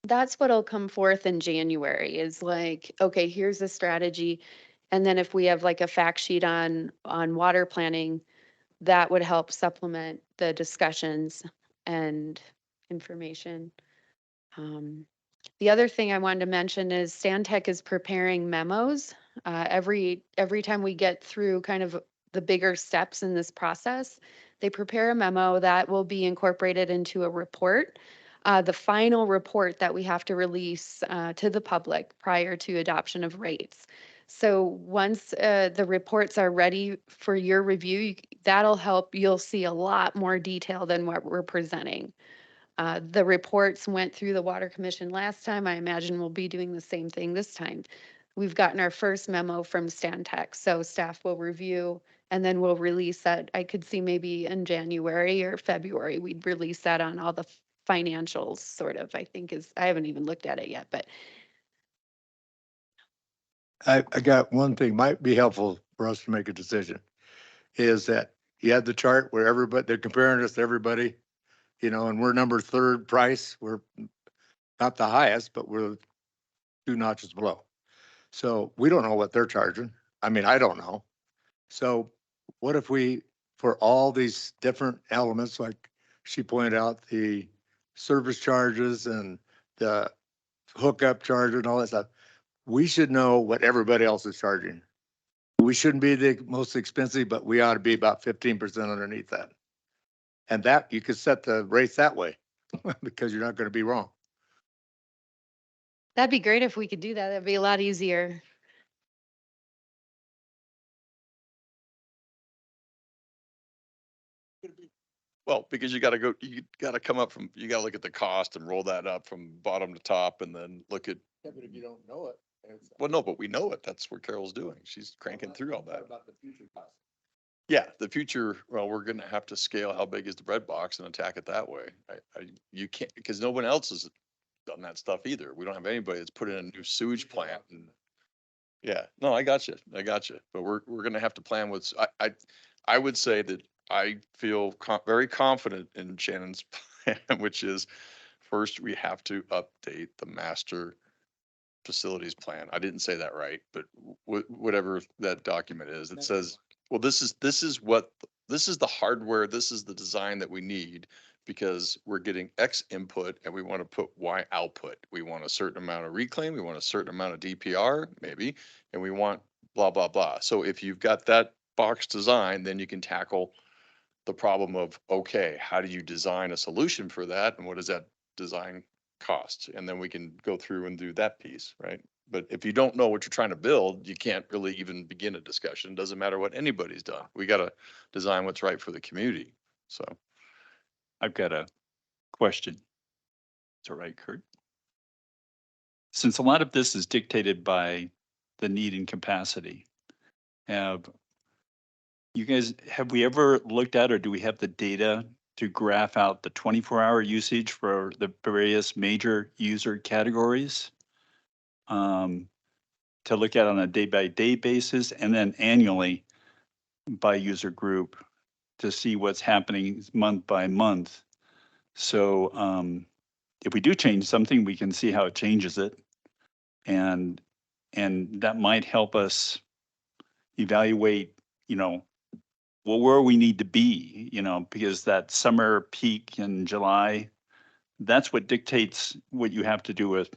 that's what'll come forth in January is like, okay, here's a strategy. And then if we have like a fact sheet on water planning, that would help supplement the discussions and information. The other thing I wanted to mention is Stantec is preparing memos. Every time we get through kind of the bigger steps in this process, they prepare a memo that will be incorporated into a report. The final report that we have to release to the public prior to adoption of rates. So once the reports are ready for your review, that'll help. You'll see a lot more detail than what we're presenting. The reports went through the Water Commission last time. I imagine we'll be doing the same thing this time. We've gotten our first memo from Stantec, so staff will review and then we'll release that. I could see maybe in January or February, we'd release that on all the financials sort of, I think I haven't even looked at it yet, but I got one thing might be helpful for us to make a decision, is that you had the chart where everybody, they're comparing us to everybody, you know, and we're number third price. We're not the highest, but we're 2 notches below. So we don't know what they're charging. I mean, I don't know. So what if we, for all these different elements, like she pointed out, the service charges and the hookup charge and all that stuff, we should know what everybody else is charging. We shouldn't be the most expensive, but we ought to be about 15% underneath that. And that, you could set the rates that way because you're not going to be wrong. that'd be great if we could do that. That'd be a lot easier. Well, because you gotta come up from, you gotta look at the cost and roll that up from bottom to top and then look at, Yeah, but if you don't know it. well, no, but we know it. That's what Carol's doing. She's cranking through all that. Yeah, the future, well, we're gonna have to scale how big is the bread box and attack it that way. You can't, because no one else has done that stuff either. We don't have anybody that's put in a new sewage plant and. Yeah, no, I got you. But we're gonna have to plan with, I would say that I feel very confident in Shannon's plan, which is first we have to update the master facilities plan. I didn't say that right, but whatever that document is, it says, well, this is the hardware, this is the design that we need because we're getting X input and we want to put Y output. We want a certain amount of reclaim, we want a certain amount of DPR, maybe, and we want blah, blah, blah. So if you've got that box design, then you can tackle the problem of, okay, how do you design a solution for that? And what does that design cost? And then we can go through and do that piece, right? But if you don't know what you're trying to build, you can't really even begin a discussion. Doesn't matter what anybody's done. We got to design what's right for the community. So. I've got a question. Is that right, Kurt? Since a lot of this is dictated by the need and capacity, have we ever looked at, or do we have the data to graph out the 24-hour usage for the various major user categories? To look at on a day-by-day basis and then annually by user group to see what's happening month by month. So if we do change something, we can see how it changes it. And that might help us evaluate, well, where we need to be, because that summer peak in July, that's what dictates what you have to do with,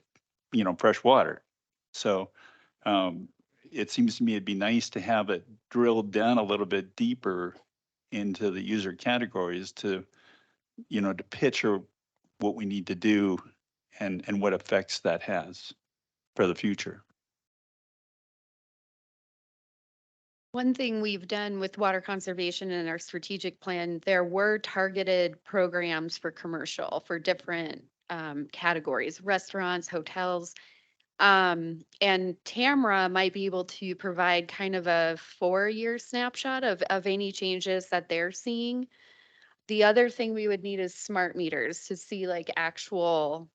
fresh water. So it seems to me it'd be nice to have it drilled down a little bit deeper into the user categories to picture what we need to do and what effects that has for the future. One thing we've done with water conservation in our strategic plan, there were targeted programs for commercial for different categories, restaurants, hotels. And Tamara might be able to provide kind of a 4-year snapshot of any changes that they're seeing. The other thing we would need is smart meters to see like actual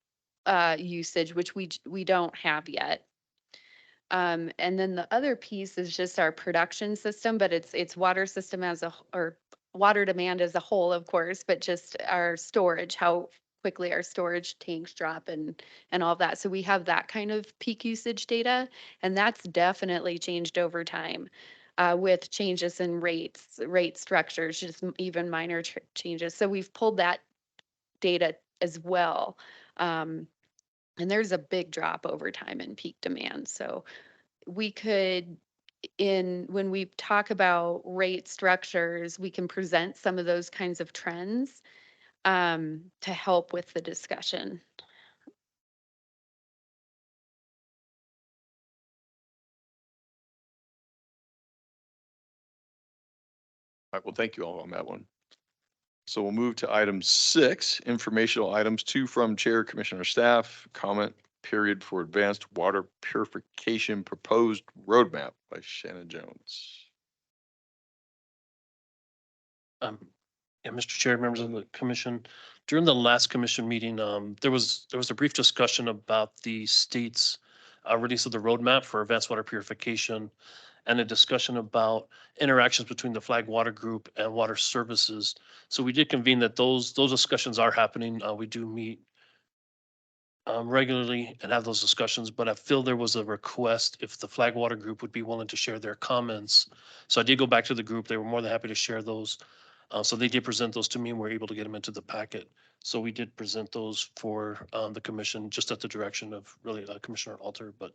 usage, which we don't have yet. And then the other piece is just our production system, but it's water system as or water demand as a whole, of course, but just our storage, how quickly our storage tanks drop and all of that. So we have that kind of peak usage data, and that's definitely changed over time with changes in rate structures, just even minor changes. So we've pulled that data as well. And there's a big drop over time in peak demand. So we could, when we talk about rate structures, we can present some of those kinds of trends to help with the discussion. All right, well, thank you all on that one. So we'll move to item 6, informational items, 2 from Chair, Commissioner, staff, comment period for advanced water purification proposed roadmap by Shannon Jones. Yeah, Mr. Chair, members of the commission, during the last commission meeting, there was a brief discussion about the state's release of the roadmap for advanced water purification and a discussion about interactions between the Flag Water Group and Water Services. So we did convene that those discussions are happening. We do meet regularly and have those discussions, but I feel there was a request if the Flag Water Group would be willing to share their comments. So I did go back to the group. They were more than happy to share those. So they did present those to me and we're able to get them into the packet. So we did present those for the commission, just at the direction of really Commissioner Alter, but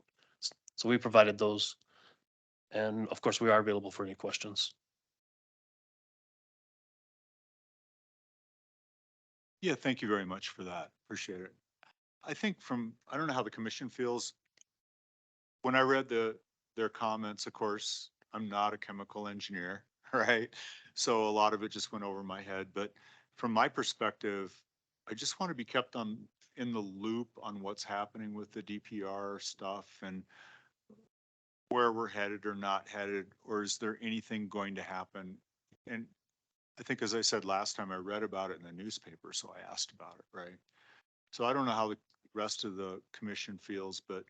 so we provided those. And of course, we are available for any questions. Yeah, thank you very much for that. Appreciate it. I think I don't know how the commission feels. When I read their comments, of course, I'm not a chemical engineer, right? So a lot of it just went over my head, but from my perspective, I just want to be kept in the loop on what's happening with the DPR stuff and where we're headed or not headed, or is there anything going to happen? And I think, as I said last time, I read about it in the newspaper, so I asked about it, right? So I don't know how the rest of the commission feels, but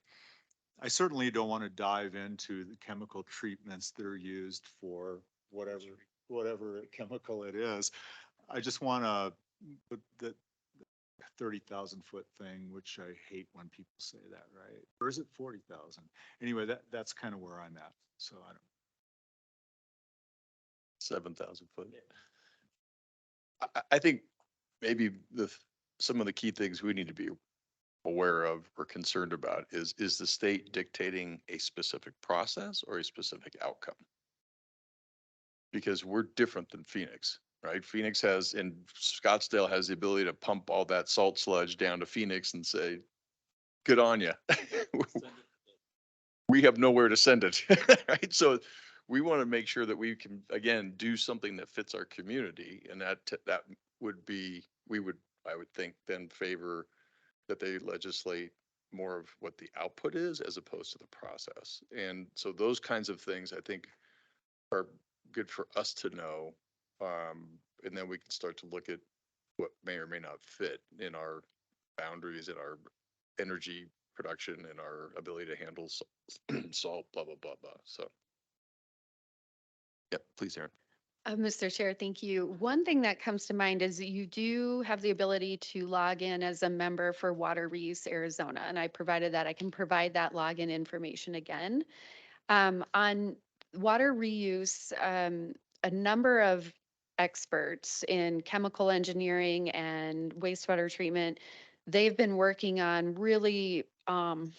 I certainly don't want to dive into the chemical treatments that are used for whatever chemical it is. I just want to, the 30,000 foot thing, which I hate when people say that, right? Or is it 40,000? Anyway, that's kind of where I'm at. So I don't. 7,000 foot. I think maybe some of the key things we need to be aware of or concerned about is the state dictating a specific process or a specific outcome? Because we're different than Phoenix, right? Phoenix in Scottsdale has the ability to pump all that salt sludge down to Phoenix and say, good on you. We have nowhere to send it, right? So we want to make sure that we can, again, do something that fits our community. And that would be, I would think then favor that they legislate more of what the output is as opposed to the process. And so those kinds of things I think are good for us to know. And then we can start to look at what may or may not fit in our boundaries, in our energy production, and our ability to handle salt, blah, blah, blah, blah. So. Yep, please, Aaron. Mr. Chair, thank you. One thing that comes to mind is you do have the ability to log in as a member for Water Reuse Arizona, and I provided that. I can provide that login information again. On water reuse, a number of experts in chemical engineering and wastewater treatment. They've been working on really on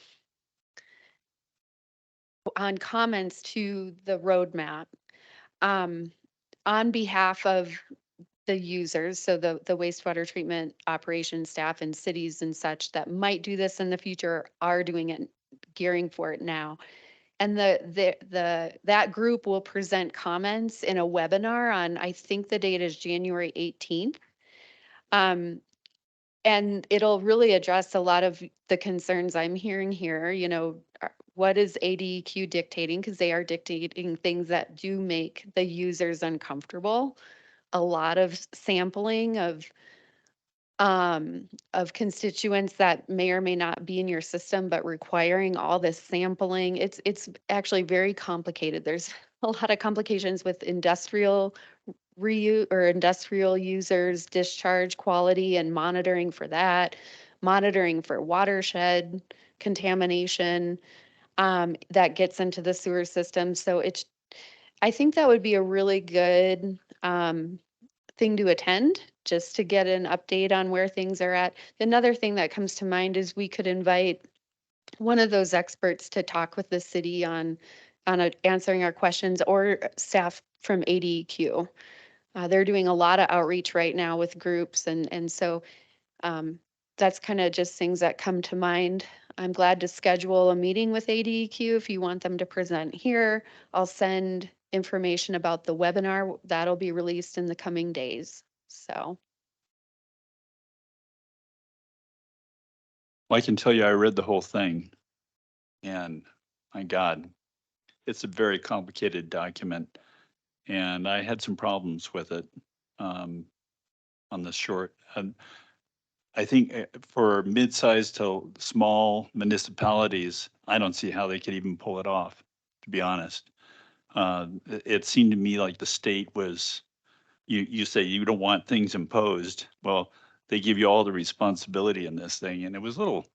comments to the roadmap um, on behalf of the users, so the wastewater treatment operation staff and cities and such that might do this in the future are doing it, gearing for it now. And that group will present comments in a webinar on, I think the date is January 18th. And it'll really address a lot of the concerns I'm hearing here, what is ADEQ dictating? Because they are dictating things that do make the users uncomfortable. A lot of sampling of constituents that may or may not be in your system, but requiring all this sampling. It's actually very complicated. There's a lot of complications with industrial reuse or industrial users, discharge quality and monitoring for that, monitoring for watershed contamination that gets into the sewer system. So I think that would be a really good thing to attend, just to get an update on where things are at. Another thing that comes to mind is we could invite one of those experts to talk with the city on answering our questions, or staff from ADEQ. They're doing a lot of outreach right now with groups, and so that's kind of just things that come to mind. I'm glad to schedule a meeting with ADEQ if you want them to present here. I'll send information about the webinar that'll be released in the coming days. So Well, I can tell you, I read the whole thing, and my God, it's a very complicated document, and I had some problems with it on the short. And I think for mid-sized to small municipalities, I don't see how they could even pull it off, to be honest. It seemed to me like the state was, you say you don't want things imposed. Well, they give you all the responsibility in this thing, and it was a little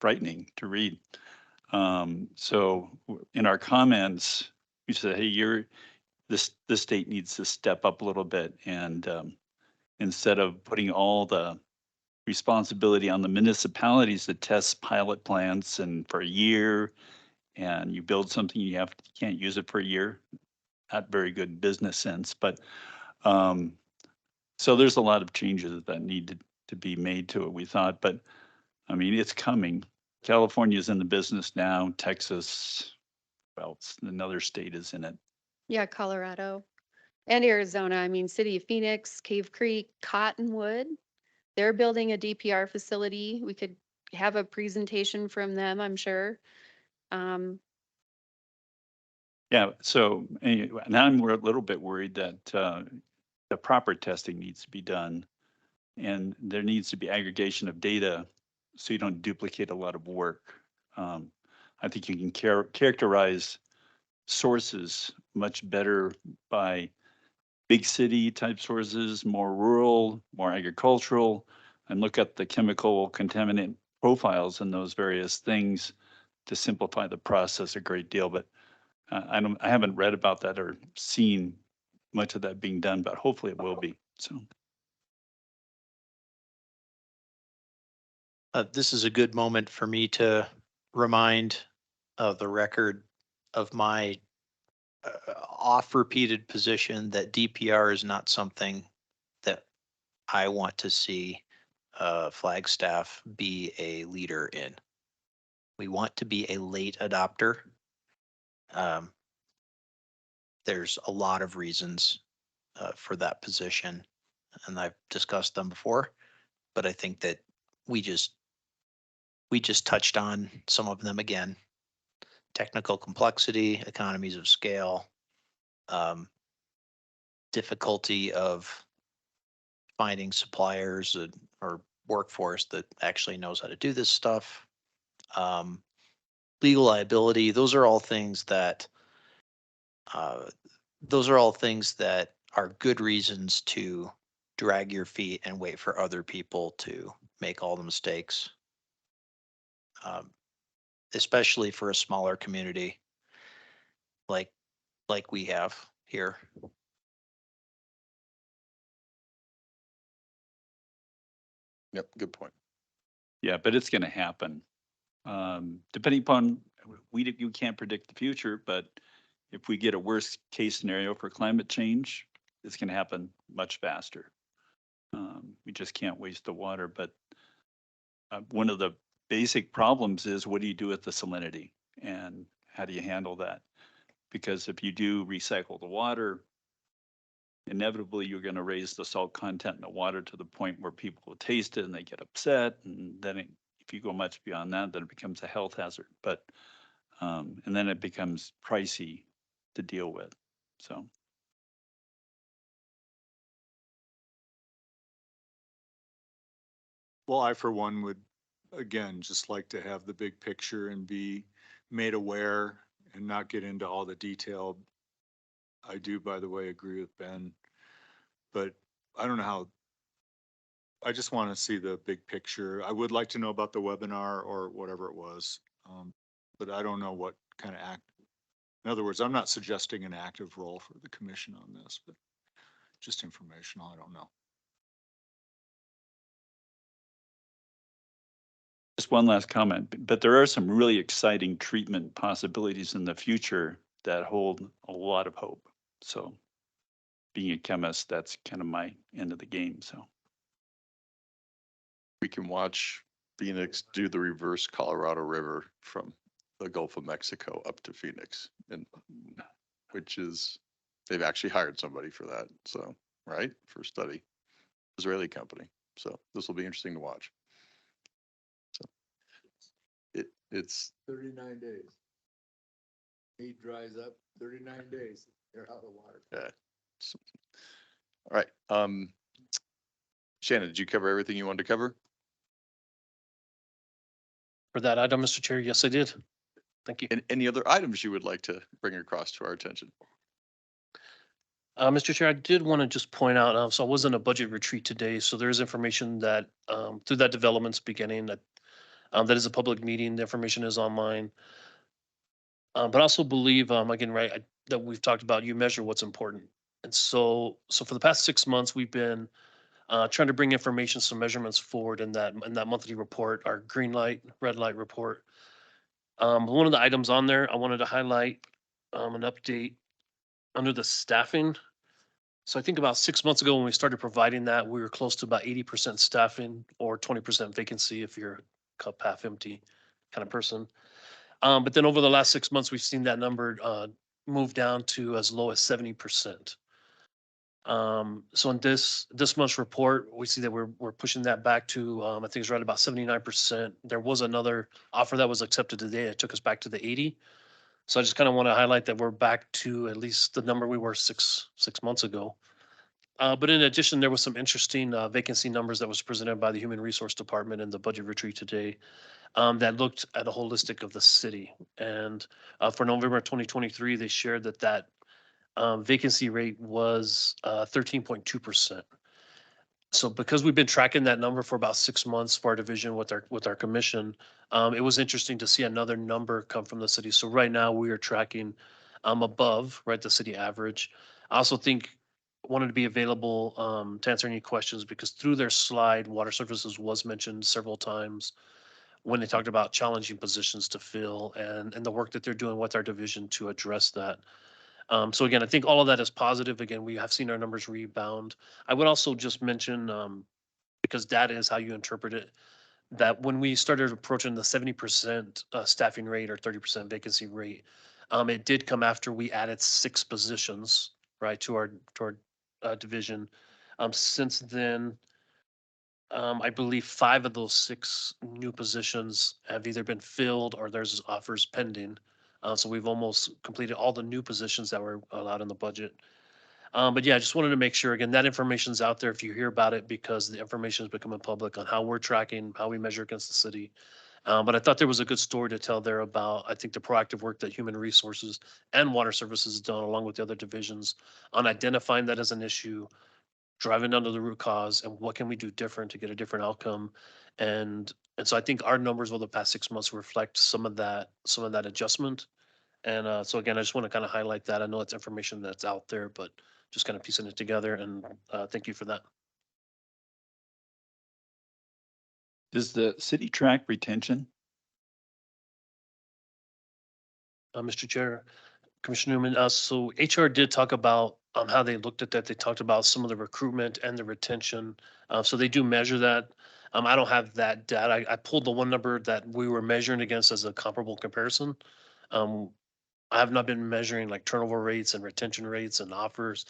frightening to read. So in our comments, we said, hey, this state needs to step up a little bit, and instead of putting all the responsibility on the municipalities to test pilot plants and for a year, and you build something, you can't use it for a year. Not very good business sense, but so there's a lot of changes that need to be made to it, we thought, but I mean, it's coming. California's in the business now, Texas, well, another state is in it. yeah, Colorado and Arizona. I mean, City of Phoenix, Cave Creek, Cottonwood. They're building a DPR facility. We could have a presentation from them, I'm sure. Yeah, so anyway, now we're a little bit worried that the proper testing needs to be done, and there needs to be aggregation of data so you don't duplicate a lot of work. I think you can characterize sources much better by big city type sources, more rural, more agricultural, and look at the chemical contaminant profiles in those various things to simplify the process a great deal. But I haven't read about that or seen much of that being done, but hopefully it will be. So This is a good moment for me to remind the record of my oft repeated position that DPR is not something that I want to see Flagstaff be a leader in. We want to be a late adopter. There's a lot of reasons for that position, and I've discussed them before, but I think that we just touched on some of them again. Technical complexity, economies of scale, difficulty of finding suppliers or workforce that actually knows how to do this stuff, legal liability. Those are all things that are good reasons to drag your feet and wait for other people to make all the mistakes. Especially for a smaller community like we have here. Yep, good point. Yeah, but it's gonna happen. Depending upon, you can't predict the future, but if we get a worst case scenario for climate change, it's gonna happen much faster. We just can't waste the water, but one of the basic problems is what do you do with the salinity? And how do you handle that? Because if you do recycle the water, inevitably you're gonna raise the salt content in the water to the point where people will taste it and they get upset. And then if you go much beyond that, then it becomes a health hazard. But, and then it becomes pricey to deal with, so. Well, I for one would, again, just like to have the big picture and be made aware and not get into all the detail. I do, by the way, agree with Ben, but I don't know how. I just want to see the big picture. I would like to know about the webinar or whatever it was. But I don't know what kind of act. In other words, I'm not suggesting an active role for the commission on this, but just informational. I don't know. Just one last comment, but there are some really exciting treatment possibilities in the future that hold a lot of hope. So being a chemist, that's kind of my end of the game, so. We can watch Phoenix do the reverse Colorado River from the Gulf of Mexico up to Phoenix, and which is, they've actually hired somebody for that. So, right, for study, Israeli company. So this will be interesting to watch. So it's 39 days. Heat dries up, 39 days, they're out of water. yeah. All right. Shannon, did you cover everything you wanted to cover? For that item, Mr. Chair, yes, I did. Thank you. And any other items you would like to bring across to our attention? Mr. Chair, I did want to just point out, so I was in a budget retreat today, so there's information that, through that developments beginning that, that is a public meeting, the information is online. But I also believe, again, right, that we've talked about, you measure what's important. And so for the past 6 months, we've been trying to bring information, some measurements forward in that monthly report, our green light, red light report. One of the items on there, I wanted to highlight an update under the staffing. So I think about 6 months ago when we started providing that, we were close to about 80% staffing or 20% vacancy if you're a cup half empty kind of person. But then over the last 6 months, we've seen that number move down to as low as 70%. So in this month's report, we see that we're pushing that back to I think it's right about 79%. There was another offer that was accepted today. It took us back to the 80. So I just kind of want to highlight that we're back to at least the number we were six months ago. But in addition, there was some interesting vacancy numbers that was presented by the Human Resource Department in the budget retreat today that looked at a holistic of the city. And for November 2023, they shared that vacancy rate was 13.2%. So because we've been tracking that number for about 6 months for our division with our commission, it was interesting to see another number come from the city. So right now we are tracking above, right, the city average. I also think wanted to be available to answer any questions because through their slide, water services was mentioned several times when they talked about challenging positions to fill and the work that they're doing with our division to address that. So again, I think all of that is positive. Again, we have seen our numbers rebound. I would also just mention, because data is how you interpret it, that when we started approaching the 70% staffing rate or 30% vacancy rate, it did come after we added 6 positions, right, to our division. Since then, I believe 5 of those 6 new positions have either been filled or there's offers pending. So we've almost completed all the new positions that were allowed in the budget. But yeah, I just wanted to make sure, again, that information's out there if you hear about it, because the information is becoming public on how we're tracking, how we measure against the city. But I thought there was a good story to tell there about, I think, the proactive work that Human Resources and Water Services has done along with the other divisions on identifying that as an issue, driving down to the root cause, and what can we do different to get a different outcome. And so I think our numbers over the past 6 months reflect some of that adjustment. And so again, I just want to kind of highlight that. I know it's information that's out there, but just kind of piecing it together. And thank you for that. Does the city track retention? Mr. Chair, Commissioner Newman, so HR did talk about how they looked at that. They talked about some of the recruitment and the retention. So they do measure that. I don't have that data. I pulled the one number that we were measuring against as a comparable comparison. Um, I have not been measuring like turnover rates and retention rates and offers,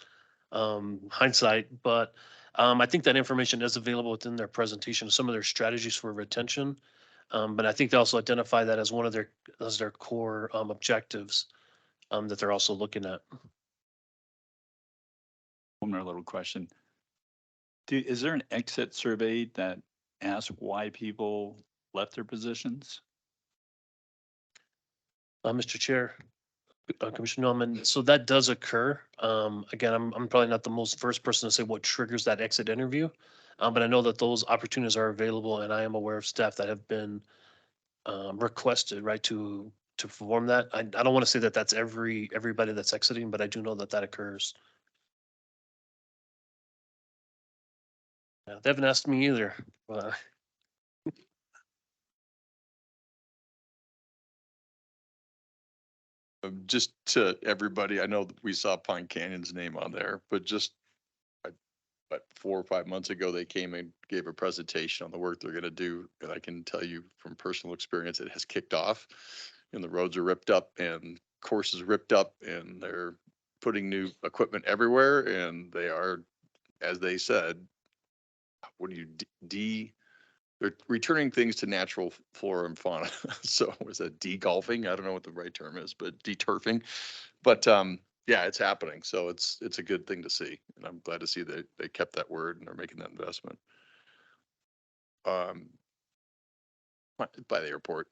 hindsight, but I think that information is available within their presentation, some of their strategies for retention. But I think they also identify that as one of their core objectives that they're also looking at. One more little question. Is there an exit survey that asks why people left their positions? Mr. Chair, Commissioner Norman, so that does occur. Again, I'm probably not the most first person to say what triggers that exit interview. But I know that those opportunities are available and I am aware of staff that have been requested, right, to perform that. I don't want to say that that's everybody that's exiting, but I do know that that occurs. Yeah, they haven't asked me either. Just to everybody, I know that we saw Pine Canyon's name on there, but just but 4 or 5 months ago, they came and gave a presentation on the work they're gonna do. And I can tell you from personal experience, it has kicked off and the roads are ripped up and courses ripped up and they're putting new equipment everywhere and they are, as they said, what do you, they're returning things to natural flora and fauna. So was that de-golfing? I don't know what the right term is, but de-turfing. But yeah, it's happening. So it's a good thing to see. And I'm glad to see that they kept that word and are making that investment. By the airport,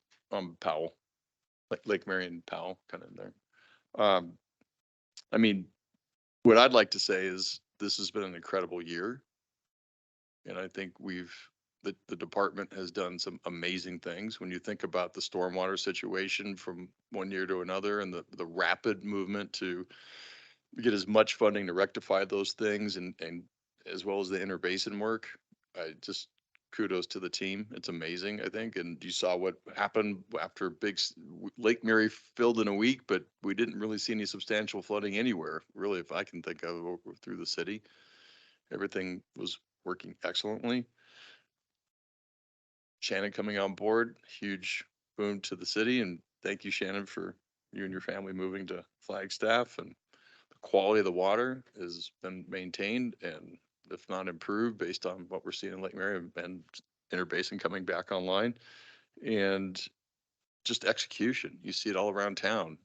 Powell, like Lake Marion Powell, kind of in there. I mean, what I'd like to say is this has been an incredible year. And I think the department has done some amazing things. When you think about the stormwater situation from one year to another and the rapid movement to get as much funding to rectify those things and as well as the interbasin work, I just kudos to the team. It's amazing, I think. And you saw what happened after Lake Mary filled in a week, but we didn't really see any substantial flooding anywhere, really, if I can think of through the city. Everything was working excellently. Shannon coming on board, huge boon to the city. And thank you, Shannon, for you and your family moving to Flagstaff. And the quality of the water has been maintained and if not improved based on what we're seeing in Lake Mary and Interbasin coming back online. And just execution. You see it all around town.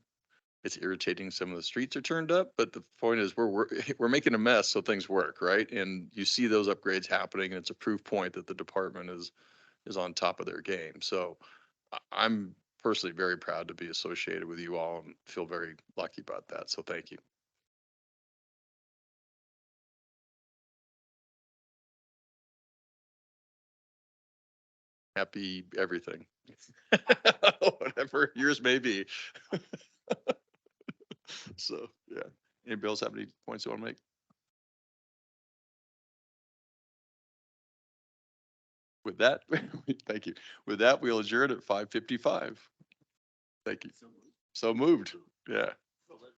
It's irritating. Some of the streets are turned up, but the point is we're making a mess so things work, right? And you see those upgrades happening and it's a proof point that the department is on top of their game. So I'm personally very proud to be associated with you all and feel very lucky about that. So thank you. Happy everything. Whatever yours may be. So, yeah. Anybody else have any points you want to make? With that, thank you. With that, we'll adjourn at 5:55. Thank you. So moved. Yeah.